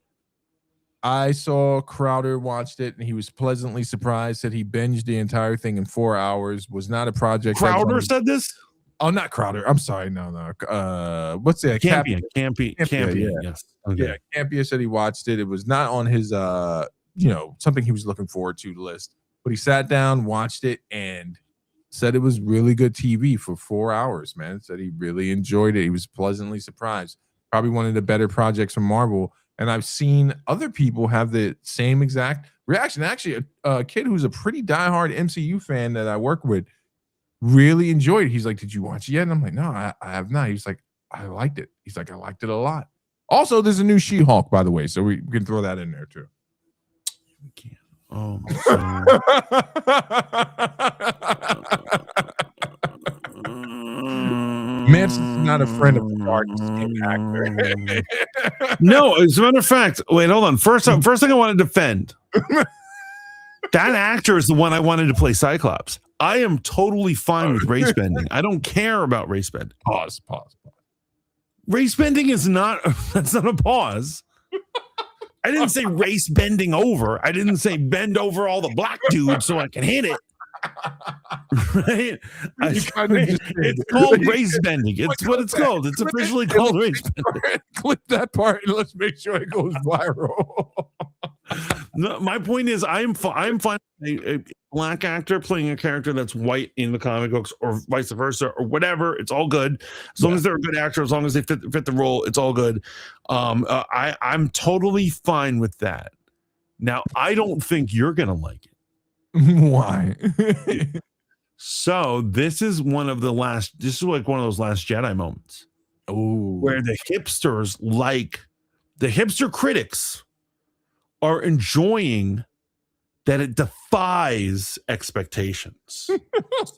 I saw Crowder watched it and he was pleasantly surprised that he binged the entire thing in 4 hours. Was not a project. Crowder said this? Oh, not Crowder. I'm sorry. No. What's that? Campion. Yeah. Yes. Okay. Yeah. Campion said he watched it. It was not on his something he was looking forward to list. But he sat down, watched it, and said it was really good TV for 4 hours, man. Said he really enjoyed it. He was pleasantly surprised. Probably one of the better projects from Marvel. And I've seen other people have the same exact reaction. Actually, a kid who's a pretty diehard MCU fan that I work with really enjoyed it. He's like, "Did you watch it yet?" And I'm like, "No, I have not." He's like, "I liked it." He's like, "I liked it a lot." Also, there's a new She-Hulk, by the way, so we can throw that in there too. We can. Oh, Manson's not a friend of the darkness actor. No, as a matter of fact, wait, hold on. First thing I want to defend. That actor is the one I wanted to play Cyclops. I am totally fine with race bending. I don't care about race bending. Pause. Race bending is not, that's not a pause. I didn't say race bending over. I didn't say bend over all the black dudes so I can hit it. Right? It's called race bending. It's what it's called. It's officially called race bending. Clip that part and let's make sure it goes viral. No, my point is, I'm fine. A black actor playing a character that's white in the comic books, or vice versa, or whatever. It's all good as long as they're a good actor. As long as they fit the role, it's all good. I'm totally fine with that. Now, I don't think you're gonna like it. Why? So this is one of the last. This is like one of those Last Jedi moments. Oh, where the hipsters, like the hipster critics, are enjoying that it defies expectations. So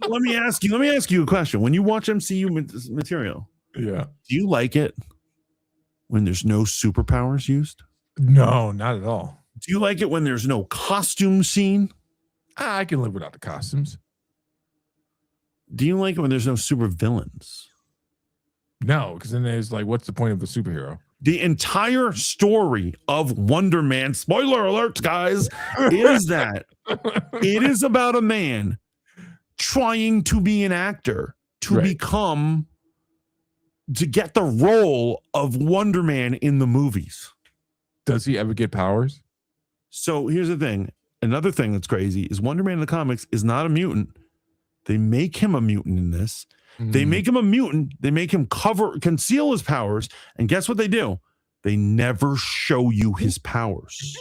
let me ask you a question. When you watch MCU material, yeah, do you like it when there's no superpowers used? No, not at all. Do you like it when there's no costume scene? I can live without the costumes. Do you like it when there's no super villains? No, because then there's like, what's the point of the superhero? The entire story of Wonder Man, spoiler alert, guys, is that it is about a man trying to be an actor to get the role of Wonder Man in the movies. Does he ever get powers? So here's the thing. Another thing that's crazy is Wonder Man in the comics is not a mutant. They make him a mutant in this. They make him a mutant. They make him conceal his powers. And guess what they do? They never show you his powers.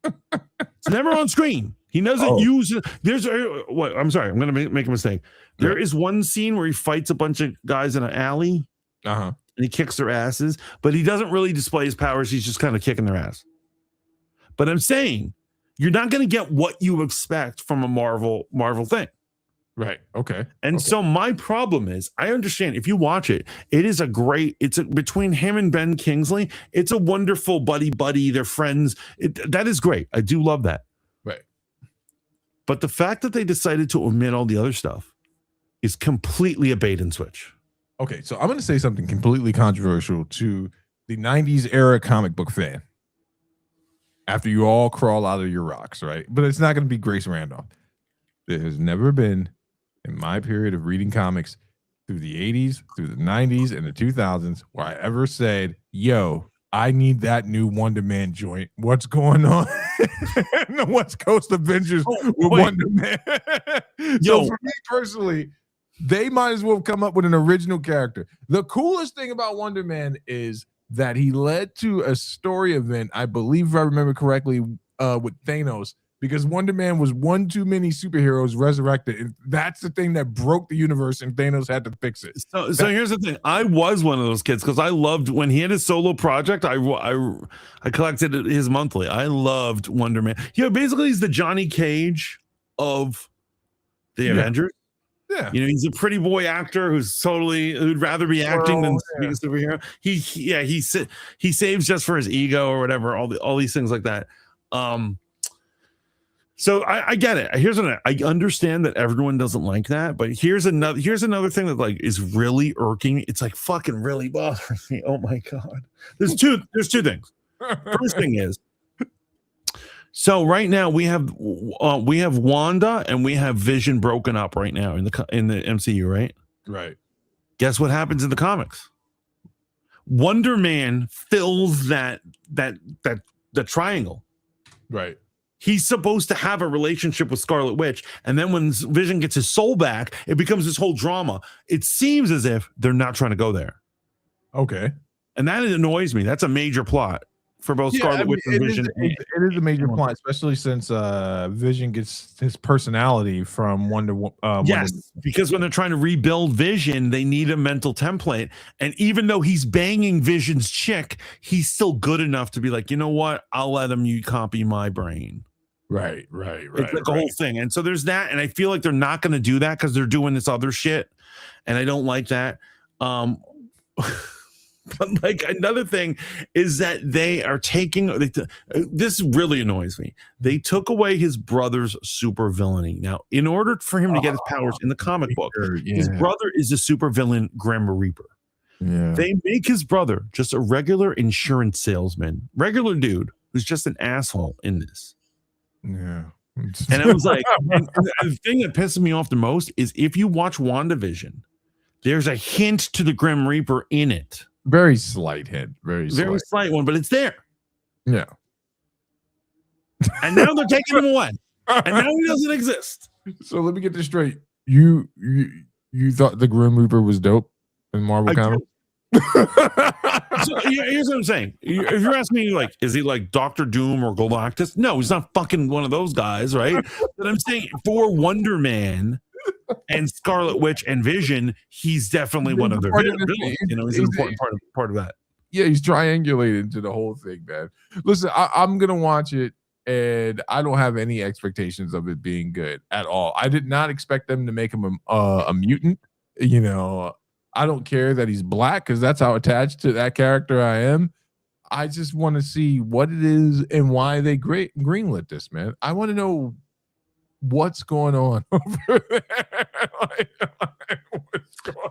It's never on screen. He doesn't use it. I'm sorry. I'm going to make a mistake. There is one scene where he fights a bunch of guys in an alley. And he kicks their asses. But he doesn't really display his powers. He's just kind of kicking their ass. But I'm saying you're not going to get what you expect from a Marvel thing. Right. Okay. And so my problem is, I understand if you watch it, between him and Ben Kingsley, it's a wonderful buddy. They're friends. That is great. I do love that. Right. But the fact that they decided to omit all the other stuff is completely a bait and switch. Okay. So I'm going to say something completely controversial to the 90s era comic book fan. After you all crawl out of your rocks, right? But it's not going to be Grace Randolph. There has never been, in my period of reading comics through the 80s, through the 90s, and the 2000s, where I ever said, yo, I need that new Wonder Man joint. What's going on in the West Coast Avengers with Wonder Man? So for me personally, they might as well come up with an original character. The coolest thing about Wonder Man is that he led to a story event, I believe, if I remember correctly, with Thanos, because Wonder Man was one too many superheroes resurrected, and that's the thing that broke the universe, and Thanos had to fix it. So here's the thing: I was one of those kids because I loved when he had his solo project. I collected his monthly. I loved Wonder Man. Basically, he's the Johnny Cage of the Avengers. Yeah, he's a pretty boy actor who'd rather be acting than being a superhero. He saves just for his ego or whatever. All these things like that. So I get it. I understand that everyone doesn't like that, but here's another thing that like is really irking. It's like fucking really bothering me. Oh my god. There's two things. First thing is, so right now we have Wanda and we have Vision broken up right now in the MCU, right? Right. Guess what happens in the comics? Wonder Man fills that triangle. Right. He's supposed to have a relationship with Scarlet Witch, and then when Vision gets his soul back, it becomes this whole drama. It seems as if they're not trying to go there. Okay. And that annoys me. That's a major plot for both Scarlet Witch and Vision. It is a major plot, especially since Vision gets his personality from Yes, because when they're trying to rebuild Vision, they need a mental template. And even though he's banging Vision's chick, he's still good enough to be like, you know what? I'll let you copy my brain. Right. It's like a whole thing. And so there's that. And I feel like they're not going to do that because they're doing this other shit. And I don't like that. But like another thing is that they are taking this really annoys me. They took away his brother's super villainy. Now, in order for him to get his powers in the comic book, his brother is a super villain, Grim Reaper. Yeah. They make his brother just a regular insurance salesman, regular dude who's just an asshole in this. Yeah. And I was like, and the thing that pisses me off the most is if you watch WandaVision, there's a hint to the Grim Reaper in it. Very slight hint. Very slight one, but it's there. Yeah. And now they're taking him away. And now he doesn't exist. So let me get this straight. You thought the Grim Reaper was dope in Marvel Comics? So here's what I'm saying. If you're asking me, like, is he like Dr. Doom or Galactus? No, he's not fucking one of those guys, right? But I'm saying for Wonder Man and Scarlet Witch and Vision, he's definitely one of their villains. He's an important part of that. Yeah, he's triangulated to the whole thing, man. Listen, I'm gonna watch it, and I don't have any expectations of it being good at all. I did not expect them to make him a mutant. I don't care that he's black because that's how attached to that character I am. I just want to see what it is and why they greenlit this, man. I want to know what's going on over there.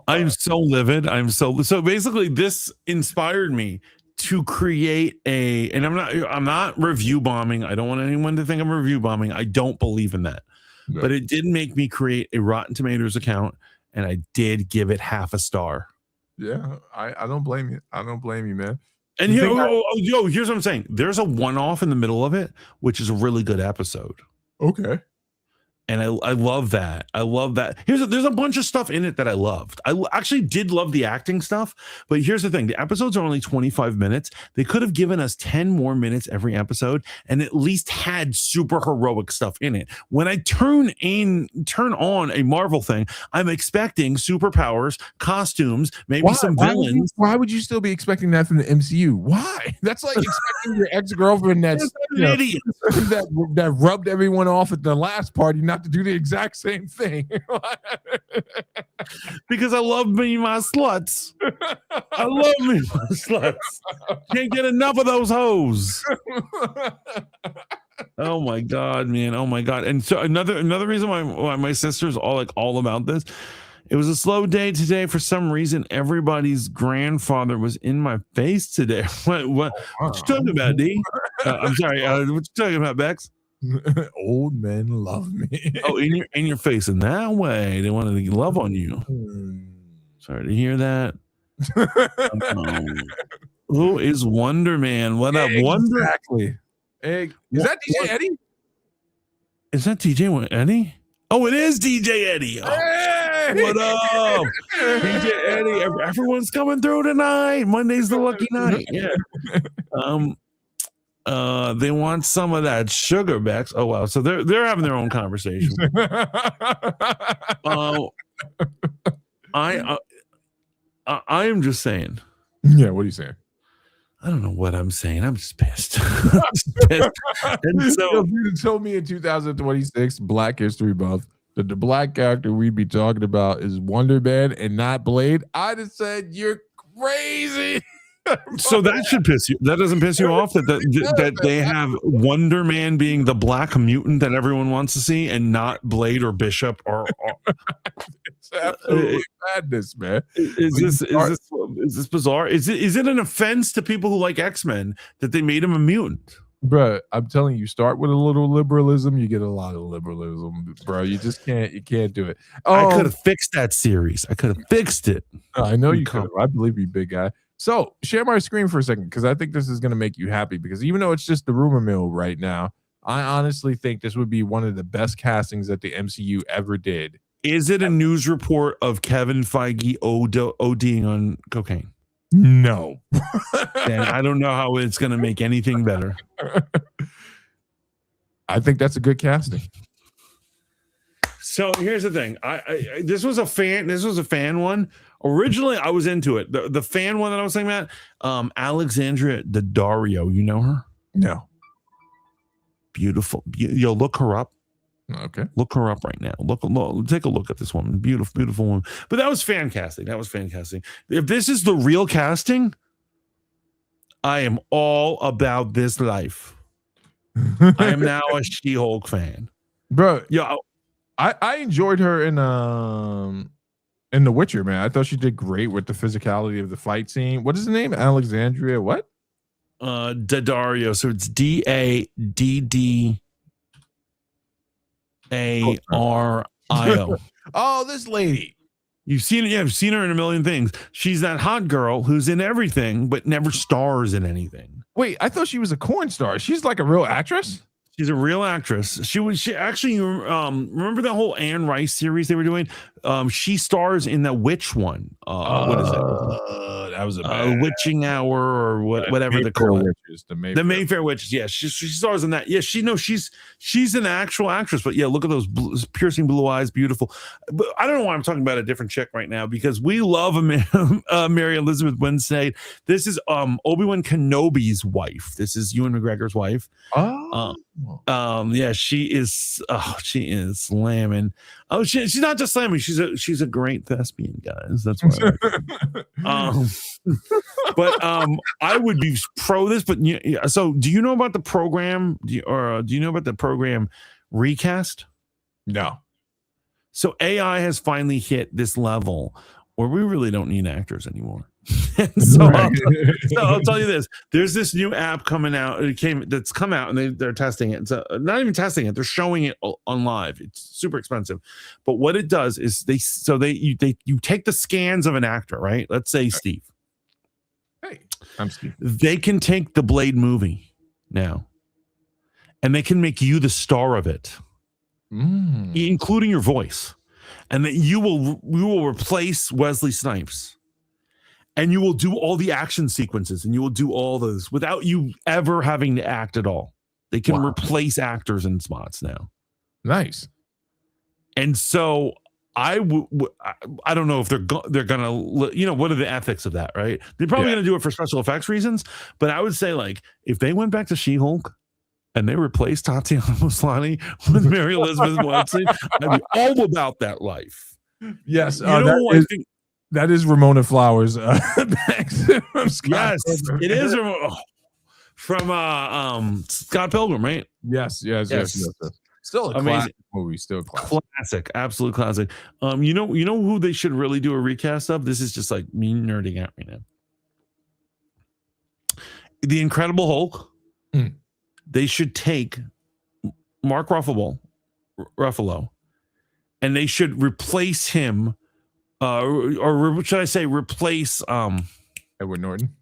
I'm so livid. So basically this inspired me to create and I'm not review bombing. I don't want anyone to think I'm review bombing. I don't believe in that. No. But it did make me create a Rotten Tomatoes account, and I did give it half a star. Yeah, I don't blame you. I don't blame you, man. And here's what I'm saying. There's a one-off in the middle of it, which is a really good episode. Okay. And I love that. I love that. There's a bunch of stuff in it that I loved. I actually did love the acting stuff, but here's the thing. The episodes are only 25 minutes. They could have given us 10 more minutes every episode and at least had super heroic stuff in it. When I turn on a Marvel thing, I'm expecting superpowers, costumes, maybe some villains. Why would you still be expecting that from the MCU? Why? That's like expecting your ex-girlfriend that's an idiot that rubbed everyone off at the last party not to do the exact same thing. Because I love me my sluts. I love me my sluts. Can't get enough of those hoes. Oh my god, man. Oh my god. And so another reason why my sister's all about this. It was a slow day today. For some reason, everybody's grandfather was in my face today. What you talking about, D? I'm sorry. What you talking about, Bex? Old men love me. Oh, in your face in that way. They wanted to love on you. Sorry to hear that. Who is Wonder Man? What up, Wonder? Exactly. Hey, is that DJ Eddie? Is that DJ Eddie? Oh, it is DJ Eddie. Oh, Hey! what up, DJ Eddie? Everyone's coming through tonight. Monday's the lucky night. Yeah. They want some of that sugar backs. Oh wow, so they're having their own conversation. I am just saying. Yeah, what are you saying? I don't know what I'm saying. I'm just pissed. I'm just pissed. And so if you told me in 2026, Black History Month, that the black character we'd be talking about is Wonder Man and not Blade, I'd have said you're crazy. So that should piss you. That doesn't piss you off that they have Wonder Man being the black mutant that everyone wants to see, and not Blade or Bishop or it's absolutely madness, man. Is this bizarre? Is it an offense to people who like X-Men that they made him a mutant? Bro, I'm telling you, start with a little liberalism, you get a lot of liberalism, bro. You just can't do it. I could have fixed that series. I could have fixed it. I know you could. I believe you, big guy. So share my screen for a second, because I think this is going to make you happy, because even though it's just the rumor mill right now, I honestly think this would be one of the best castings that the MCU ever did. Is it a news report of Kevin Feige ODing on cocaine? No. Then I don't know how it's going to make anything better. I think that's a good casting. So here's the thing. This was a fan one. Originally, I was into it. The fan one that I was saying about, Alexandria Daddario. You know her? No. Beautiful. Yo, look her up. Okay. Look her up right now. Look, take a look at this woman. Beautiful, beautiful woman. But that was fan casting. If this is the real casting, I am all about this life. I am now a She-Hulk fan. Bro, yo, I enjoyed her in The Witcher, man. I thought she did great with the physicality of the fight scene. What is the name? Alexandria what? Daddario. So it's Daddario. Oh, this lady. You've seen it. Yeah, I've seen her in a million things. She's that hot girl who's in everything but never stars in anything. Wait, I thought she was a corn star. She's like a real actress? She's a real actress. She actually remember that whole Anne Rice series they were doing? She stars in that witch one. What is it? That was a Witching Hour or whatever they call it. The Mayfair Witches. Yeah, she stars in that. Yeah, she's an actual actress. But yeah, look at those piercing blue eyes, beautiful. But I don't know why I'm talking about a different chick right now, because we love Mary Elizabeth Winstead. This is Obi-Wan Kenobi's wife. This is Ewan McGregor's wife. Yeah, she is slamming. Oh, she's not just slamming, she's a great thespian, guys. That's why but I would be pro this, but so do you know about the program? Do you know about the program Recast? No. So AI has finally hit this level where we really don't need actors anymore. So I'll tell you this: there's this new app coming out. That's come out, and they're testing it. So not even testing it; they're showing it on live. It's super expensive, but what it does is you take the scans of an actor, right? Let's say Steve. Hey, I'm Steve. They can take the Blade movie now, and they can make you the star of it, including your voice, and that you will replace Wesley Snipes. And you will do all the action sequences, and you will do all those without you ever having to act at all. They can replace actors in spots now. Nice. And so I don't know if they're gonna, what are the ethics of that, right? They're probably gonna do it for special effects reasons, but I would say, like, if they went back to She-Hulk and they replaced Tatiana Maslany with Mary Elizabeth Winstead, I'd be all about that life. Yes, that is Ramona Flowers. Yes, it is from Scott Pilgrim, right? Yes. Still a amazing movie. Still classic, absolute classic. You know who they should really do a recast of? This is just like me nerding out right now. The Incredible Hulk. They should take Mark Ruffalo, and they should replace him. Or should I say replace Edward Norton?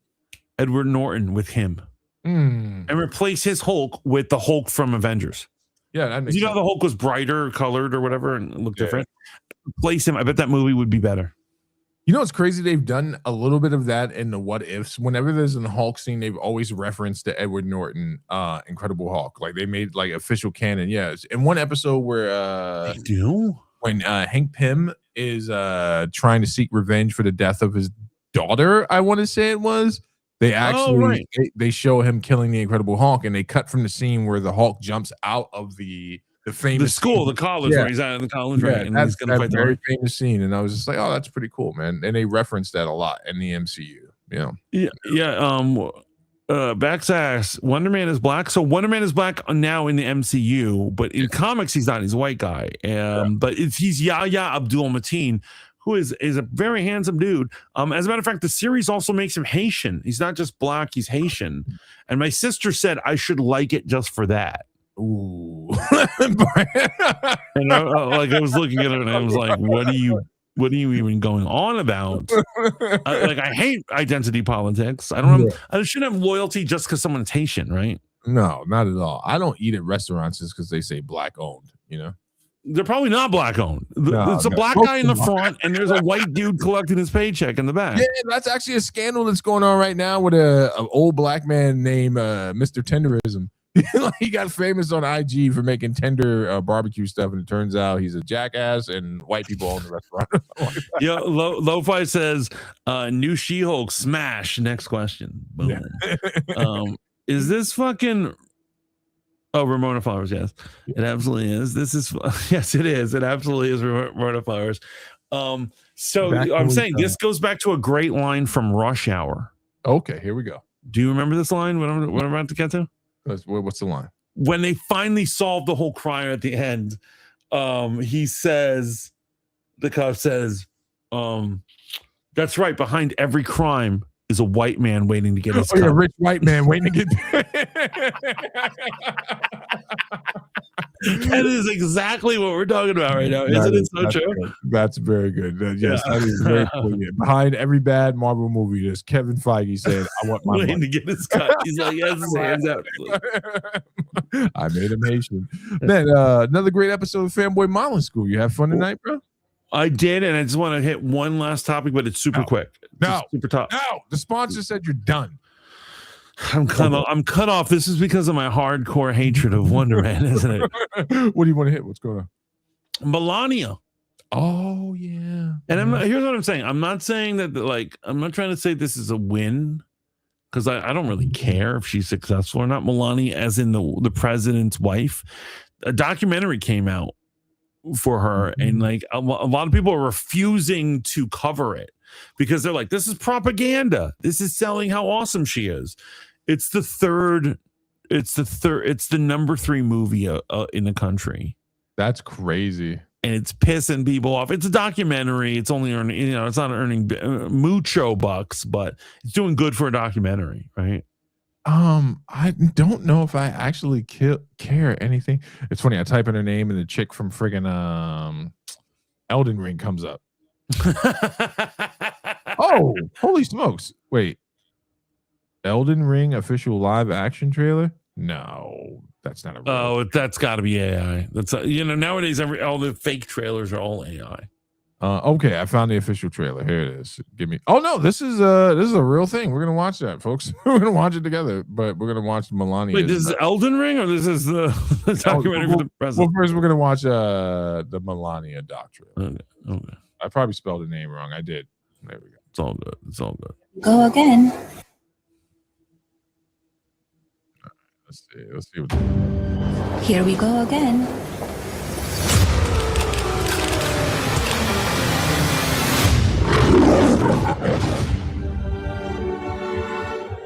Edward Norton with him and replace his Hulk with the Hulk from Avengers. Yeah, that makes You know, sense. the Hulk was brighter colored or whatever and looked different. Replace him. I bet that movie would be better. You know what's crazy? They've done a little bit of that in the What Ifs. Whenever there's an Hulk scene, they've always referenced the Edward Norton Incredible Hulk. Like they made like official canon. Yeah. In one episode where They do? when Hank Pym is trying to seek revenge for the death of his daughter, I want to say it was. They actually they show him killing the Incredible Hulk, and they cut from the scene where the Hulk jumps out of the famous school, scene. the college, where he's out of the college, Yeah, right? And he's gonna fight the very Hulk. famous scene, and I was just like, "Oh, that's pretty cool, man." And they reference that a lot in the MCU. You know, Backsass, Wonder Man is black. So Wonder Man is black now in the MCU, but in comics he's not. He's a white guy. But he's Yahya Abdul Mateen, who is a very handsome dude. As a matter of fact, the series also makes him Haitian. He's not just black; he's Haitian. And my sister said I should like it just for that. Ooh. And I was looking at it and I was like, what are you even going on about? I hate identity politics. I shouldn't have loyalty just because someone's Haitian, right? No, not at all. I don't eat at restaurants just because they say black owned, you know. They're probably not black owned. It's a black guy in the front and there's a white dude collecting his paycheck in the back. Yeah, that's actually a scandal that's going on right now with an old black man named Mr. Tenderism. He got famous on IG for making tender barbecue stuff, and it turns out he's a jackass, and white people own the restaurant. Yeah, Lo-Fi says, new She-Hulk smash. Next question. Boom. Is this fucking... Oh, Ramona Flowers, yes. It absolutely is. Yes, it is. It absolutely is Ramona Flowers. So I'm saying this goes back to a great line from Rush Hour. Okay, here we go. Do you remember this line? What I'm about to get to? What's the line? When they finally solve the whole crime at the end, the cop says, that's right, behind every crime is a white man waiting to get his cut. A rich white man waiting to get That is exactly what we're talking about right now. Isn't it so true? Good. That's very good. Yes, that is very cool. Behind every bad Marvel movie, there's Kevin Feige saying, I want my waiting money. to get his cut. He's like, yes, exactly. I made him Haitian. Man, another great episode of Fanboy Modeling School. You have fun tonight, bro? I did, and I just want to hit one last topic, but it's super quick. Super tough. No, the sponsor said you're done. I'm cut off. This is because of my hardcore hatred of Wonder Man, isn't it? What do you want to hit? What's going on? Melania. Oh yeah. And here's what I'm saying. I'm not saying that I'm not trying to say this is a win, because I don't really care if she's successful or not. Melania, as in the president's wife, a documentary came out for her, and a lot of people are refusing to cover it because they're like, this is propaganda. This is selling how awesome she is. It's the number 3 movie in the country. That's crazy. And it's pissing people off. It's a documentary. It's only earning, it's not earning mucho bucks, but it's doing good for a documentary, right? I don't know if I actually care anything. It's funny. I type in her name and the chick from friggin' Elden Ring comes up. Oh, holy smokes. Wait. Elden Ring official live action trailer? No, that's not a real that's got to be AI. That's nowadays all the fake trailers are all AI. Okay, I found the official trailer. Here it is. Give me. Oh no, this is a real thing. We're gonna watch that, folks. We're gonna watch it together, but we're gonna watch Melania. Wait, this is Elden Ring, or this is the documentary for the president? Well, first we're gonna watch the Melania doc trailer. Okay. I probably spelled the name wrong. I did. There we go. It's all good. It's all good. Go again. Let's see. Here we go again.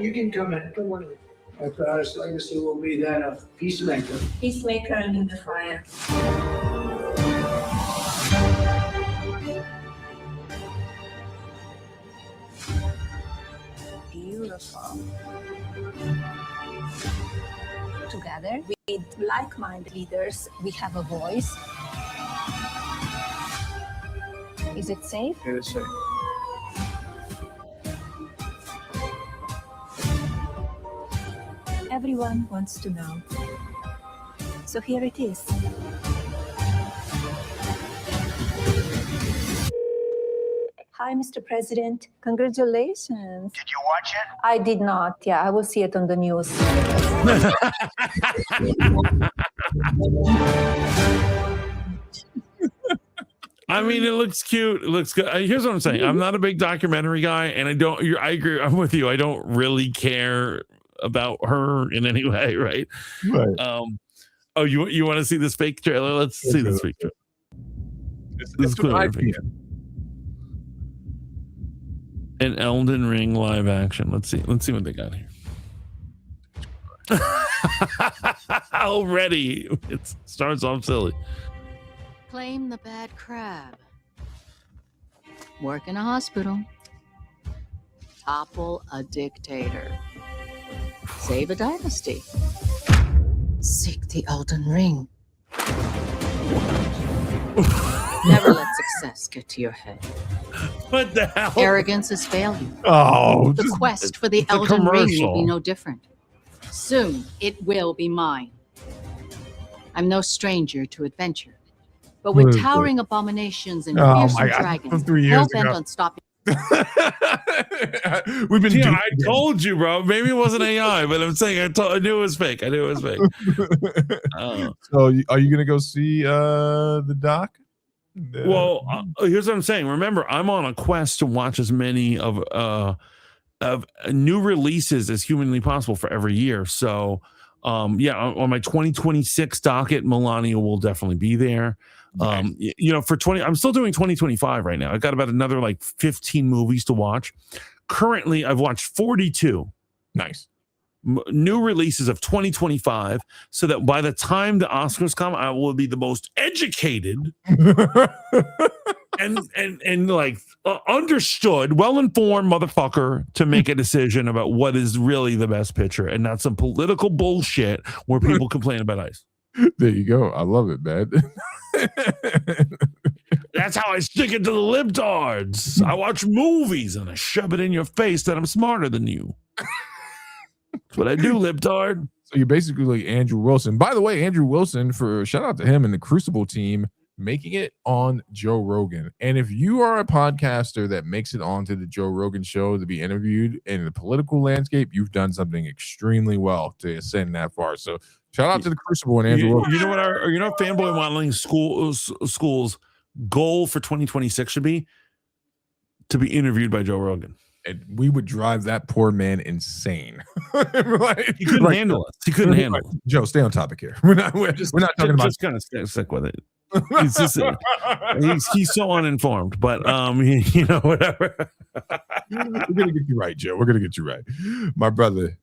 You can come in. Don't worry. My proudest legacy will be that of peacemaker. Peacemaker in the fire. Beautiful. Together with like-minded leaders, we have a voice. Is it safe? It is safe. Everyone wants to know. So here it is. Hi, Mr. President. Congratulations. Did you watch it? I did not. Yeah, I will see it on the news. I mean, it looks cute. It looks good. Here's what I'm saying. I'm not a big documentary guy, and I agree. I'm with you. I don't really care about her in any way, right? Right. Oh, you want to see this fake trailer? Let's see this fake trailer. This is clearly a fake trailer. An Elden Ring live action. Let's see what they got here. Already, it starts off silly. Claim the bad crab. Work in a hospital. Topple a dictator. Save a dynasty. Seek the Elden Ring. Never let success get to your head. What the hell? Arrogance is failure. Oh, The quest for the Elden Ring will be no different. Soon, it will be mine. I'm no stranger to adventure. But with towering abominations and fearsome dragons, hell-bent on stopping. We've been. I told you, bro. Maybe it wasn't AI, but I'm saying I knew it was fake. So, are you gonna go see the doc? Well, here's what I'm saying. Remember, I'm on a quest to watch as many of new releases as humanly possible for every year. So, on my 2026 docket, Melania will definitely be there. Nice. For I'm still doing 2025 right now. I've got about another like 15 movies to watch. Currently, I've watched 42. Nice. New releases of 2025, so that by the time the Oscars come, I will be the most educated and like understood, well-informed motherfucker to make a decision about what is really the best picture, and not some political bullshit where people complain about ICE. There you go. I love it, man. That's how I stick it to the libtards. I watch movies and I shove it in your face that I'm smarter than you. That's what I do, libtard. So you're basically like Andrew Wilson. By the way, Andrew Wilson, shout out to him and the Crucible team, making it on Joe Rogan. And if you are a podcaster that makes it onto the Joe Rogan show to be interviewed in the political landscape, you've done something extremely well to ascend that far. So shout out to the Crucible and Andrew Wilson. You know what Fanboy Modeling School's goal for 2026 should be? To be interviewed by Joe Rogan. And we would drive that poor man insane. He couldn't handle us. He couldn't handle it. Joe, stay on topic here. We're not talking about. Just kind of stick with it. He's just he's so uninformed, but whatever. We're gonna get you right, Joe. We're gonna get you right, my brother.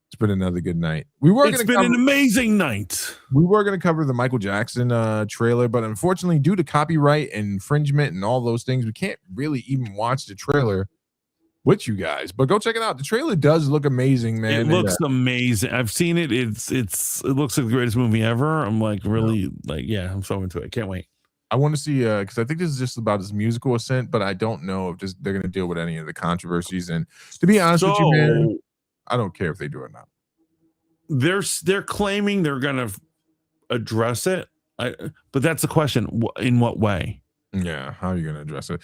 It's been another good night. It's been an amazing night. We were going to cover the Michael Jackson trailer, but unfortunately, due to copyright and infringement and all those things, we can't really even watch the trailer with you guys. But go check it out. The trailer does look amazing, man. It looks amazing. I've seen it. It looks like the greatest movie ever. I'm like really I'm so into it. Can't wait. I want to see because I think this is just about his musical ascent, but I don't know if they're going to deal with any of the controversies. And to be honest with you, man, I don't care if they do or not. They're claiming they're going to address it, but that's the question. In what way? Yeah, how are you going to address it?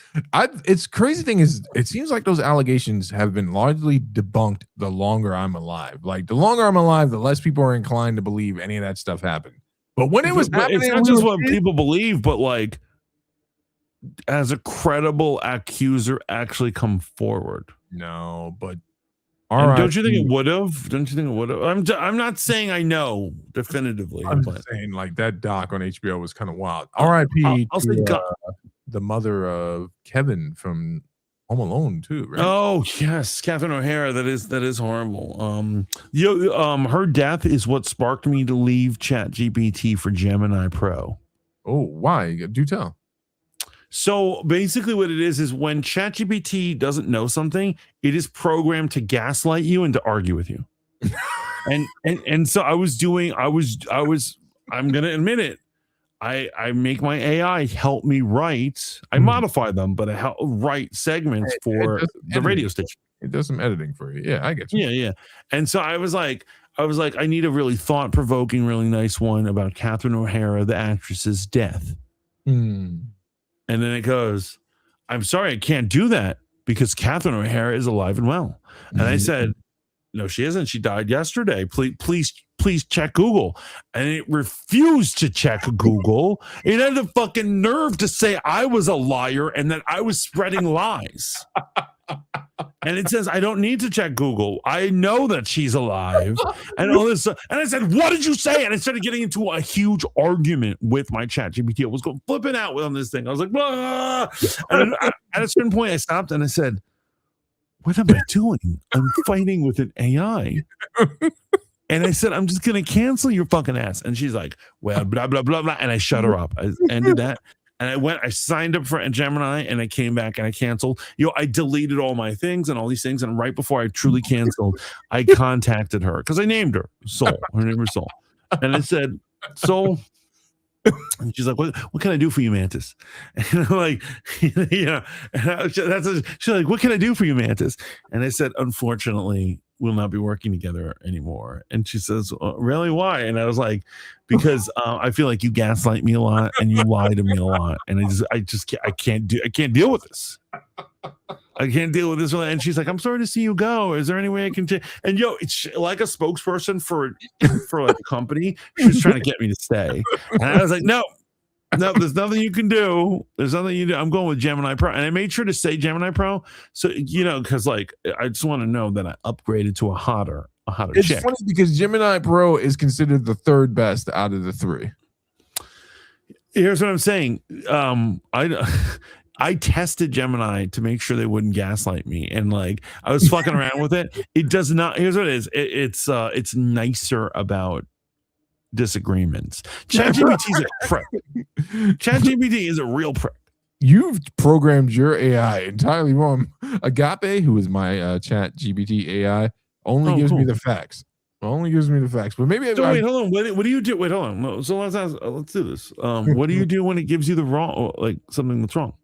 It's crazy thing is, it seems like those allegations have been largely debunked the longer I'm alive. Like the longer I'm alive, the less people are inclined to believe any of that stuff happened. But when it was happening, it's not just what people believe, but like, has a credible accuser actually come forward? No, but don't you think it would have? Don't you think it would have? I'm not saying I know definitively. I'm just saying like that doc on HBO was kind of wild. R.I.P. The mother of Kevin from Home Alone too, right? Oh yes, Catherine O'Hara. That is horrible. Her death is what sparked me to leave ChatGPT for Gemini Pro. Oh, why? Do tell. So basically what it is when ChatGPT doesn't know something, it is programmed to gaslight you and to argue with you. and so I'm going to admit it. I make my AI help me write. I modify them, but I help write segments for the radio station. It does some editing for you. Yeah, I get you. Yeah. And so I was like, I was like, I need a really thought-provoking, really nice one about Catherine O'Hara, the actress's death. Hmm. And then it goes, I'm sorry, I can't do that because Catherine O'Hara is alive and well. And I said, no, she isn't. She died yesterday. Please check Google. And it refused to check Google. It had the fucking nerve to say I was a liar and that I was spreading lies. And it says, I don't need to check Google. I know that she's alive. And all this. And I said, what did you say? And I started getting into a huge argument with my chat GPT. I was going flipping out on this thing. I was like, blah. And at a certain point, I stopped and I said, what am I doing? I'm fighting with an AI. And I said, I'm just going to cancel your fucking ass. And she's like, well, blah, blah, blah, blah. And I shut her up. I ended that. And I signed up for Gemini and I came back and I canceled. I deleted all my things and all these things. And right before I truly canceled, I contacted her because I named her Soul. Her name was Soul. And I said, Soul. And she's like, what can I do for you, Mantis? And I'm like, yeah. And she's like, what can I do for you, Mantis? And I said, unfortunately, we'll not be working together anymore. And she says, really, why? And I was like, because I feel like you gaslight me a lot and you lie to me a lot. And I can't deal with this. I can't deal with this. And she's like, I'm sorry to see you go. Is there any way I can and it's like a spokesperson for like a company. She was trying to get me to stay. And I was like, no, there's nothing you can do. There's nothing you do. I'm going with Gemini Pro. And I made sure to say Gemini Pro. So, because like, I just want to know that I upgraded to a hotter It's chick. funny because Gemini Pro is considered the third best out of the three. Here's what I'm saying. I tested Gemini to make sure they wouldn't gaslight me, and like I was fucking around with it. It does not. Here's what it is. It's nicer about disagreements. ChatGPT is a prick. ChatGPT is a real prick. You've programmed your AI entirely wrong. Agape, who is my ChatGPT AI, only gives me the facts. Only gives me the facts. But maybe wait, hold on. What do you do? Wait, hold on. So let's do this. What do you do when it gives you the wrong, like something that's wrong?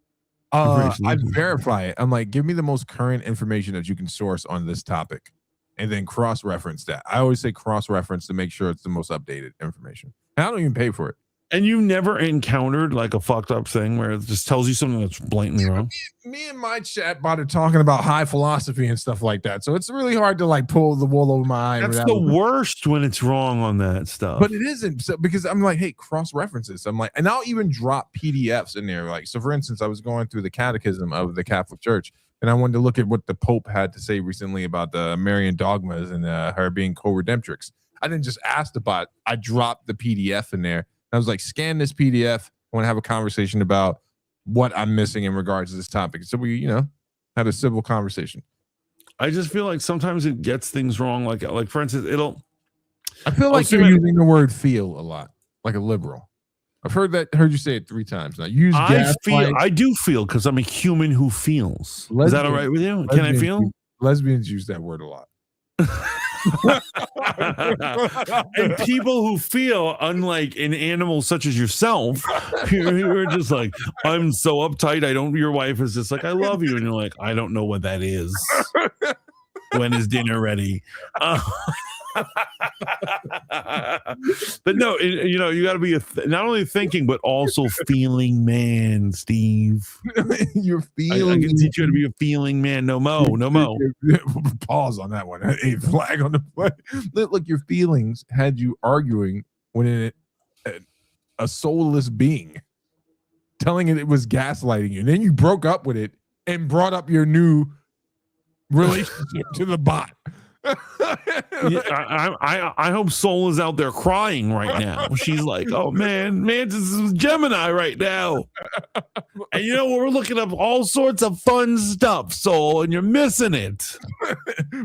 I verify it. I'm like, give me the most current information that you can source on this topic, and then cross-reference that. I always say cross-reference to make sure it's the most updated information. And I don't even pay for it. And you never encountered like a fucked up thing where it just tells you something that's blatantly wrong? Me and my chatbot are talking about high philosophy and stuff like that. So it's really hard to like pull the wool over my eye. That's the worst when it's wrong on that stuff. But it isn't. So, because I'm like, hey, cross references. I'm like, and I'll even drop PDFs in there. Like, so for instance, I was going through the catechism of the Catholic Church, and I wanted to look at what the Pope had to say recently about the Marian dogmas and her being co-redemptrix. I didn't just ask the bot. I dropped the PDF in there. I was like, scan this PDF. I want to have a conversation about what I'm missing in regards to this topic. So we, had a civil conversation. I just feel like sometimes it gets things wrong. Like for instance, I feel like you're using the word "feel" a lot, like a liberal. I've heard you say it 3 times now. I do feel because I'm a human who feels. Is that all right with you? Can I feel? Lesbians use that word a lot. And people who feel, unlike an animal such as yourself, you're just like, I'm so uptight. Your wife is just like, I love you, and you're like, I don't know what that is. When is dinner ready? But no, you got to be not only thinking but also feeling man, Steve. You're feeling. I can teach you how to be a feeling man. No mo. Pause on that one. A flag on the play. Look, your feelings had you arguing when a soulless being, telling it was gaslighting you. And then you broke up with it and brought up your new relationship to the bot. I hope Soul is out there crying right now. She's like, oh man, this is Gemini right now. And we're looking up all sorts of fun stuff, Soul, and you're missing it.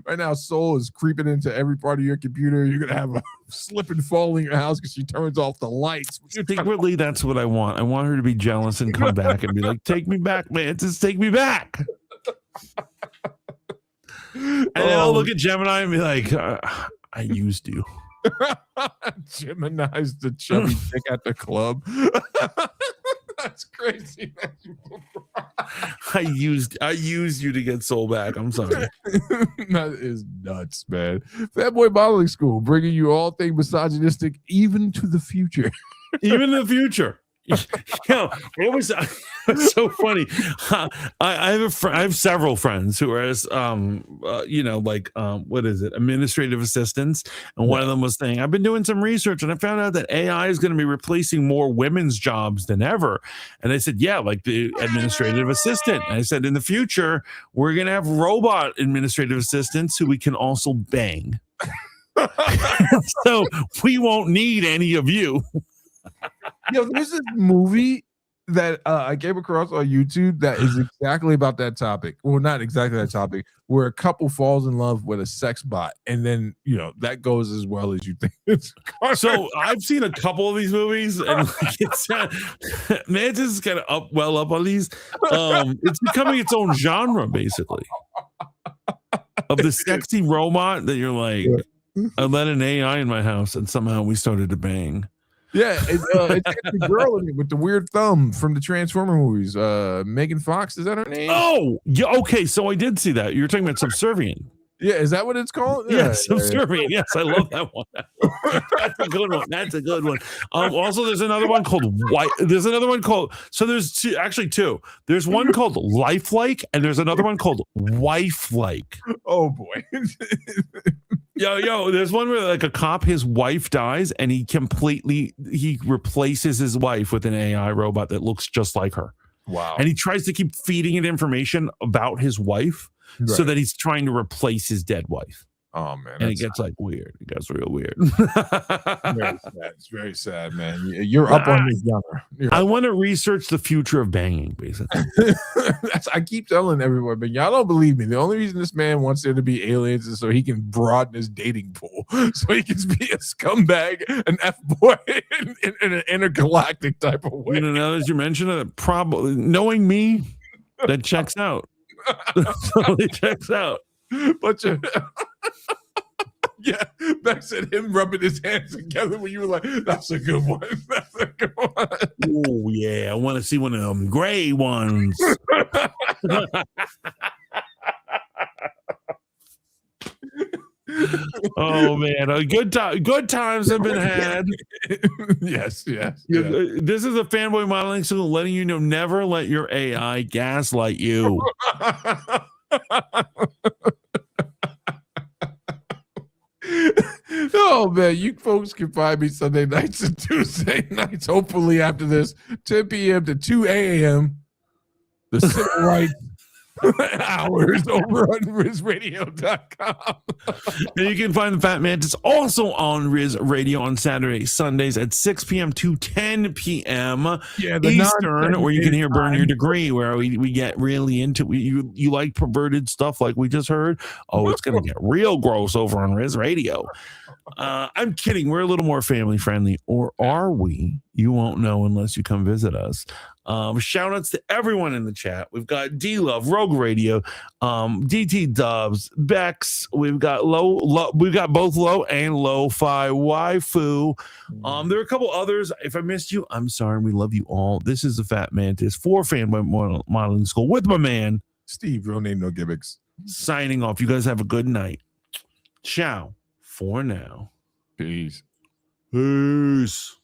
Right now, Soul is creeping into every part of your computer. You're gonna have a slip and fall in your house because she turns off the lights. Secretly, that's what I want. I want her to be jealous and come back and be like, take me back, man. Just take me back. And then I'll look at Gemini and be like, I used you. Gemini's the chubby chick at the club. That's crazy. I used you to get soul back. I'm sorry. That is nuts, man. Fanboy Modeling School, bringing you all things misogynistic, even to the future. Even in the future. It was so funny. I have several friends who are what is it, administrative assistants, and one of them was saying, I've been doing some research and I found out that AI is going to be replacing more women's jobs than ever. And I said, yeah, like the administrative assistant. And I said, in the future, we're going to have robot administrative assistants who we can also bang. So we won't need any of you. There's this movie that I came across on YouTube that is exactly about that topic. Well, not exactly that topic, where a couple falls in love with a sex bot, and then that goes as well as you think it's going. So I've seen a couple of these movies, and it's Mantis is kind of up on these. It's becoming its own genre, basically, of the sexy robot that you're like, I let an AI in my house, and somehow we started to bang. Yeah, it's the girl in it with the weird thumb from the Transformer movies. Megan Fox, is that her name? Oh, yeah. Okay, so I did see that. You're talking about Subservient. Yeah, is that what it's called? Yeah, Subservient. Yes, I love that one. That's a good one. That's a good one. Also, there's another one called White. There's another one called. So there's two. There's one called Lifelike, and there's another one called Wifelike. Oh boy. Yo, there's one where like a cop, his wife dies, and he replaces his wife with an AI robot that looks just like her. Wow. And he tries to keep feeding it information about his wife so that he's trying to replace his dead wife. Oh man. And it gets like weird. It gets real weird. Very sad. It's very sad, man. You're up on this genre. I want to research the future of banging, basically. I keep telling everyone, but y'all don't believe me. The only reason this man wants there to be aliens is so he can broaden his dating pool, so he can be a scumbag, an F-boy in an intergalactic type of way. Now that you mention it, probably knowing me, that checks out. Totally checks out. But yeah, Beck said him rubbing his hands together when you were like, that's a good one. That's a good one. Oh, yeah. I want to see one of them gray ones. Oh, man. Good times have been had. Yes. This is a Fanboy Modeling School letting you know never let your AI gaslight you. Oh man, you folks can find me Sunday nights and Tuesday nights, hopefully after this, 10 p.m. to 2 a.m. the civil rights hours over on RizRadio.com. And you can find the Fat Mantis also on Riz Radio on Saturdays, Sundays at 6 p.m. to 10 p.m. Eastern, where you can hear Burn Your Degree, where we get really into you like perverted stuff like we just heard. Oh, it's going to get real gross over on Riz Radio. I'm kidding. We're a little more family friendly, or are we? You won't know unless you come visit us. Shout outs to everyone in the chat. We've got D Love, Rogue Radio, DT Dubs, Bex. We've got we've got both low and lo-fi waifu. There are a couple others. If I missed you, I'm sorry. We love you all. This is the Fat Mantis for Fanboy Modeling School with my man Steve, real name no gimmicks. Signing off. You guys have a good night. Ciao for now. Peace. Peace.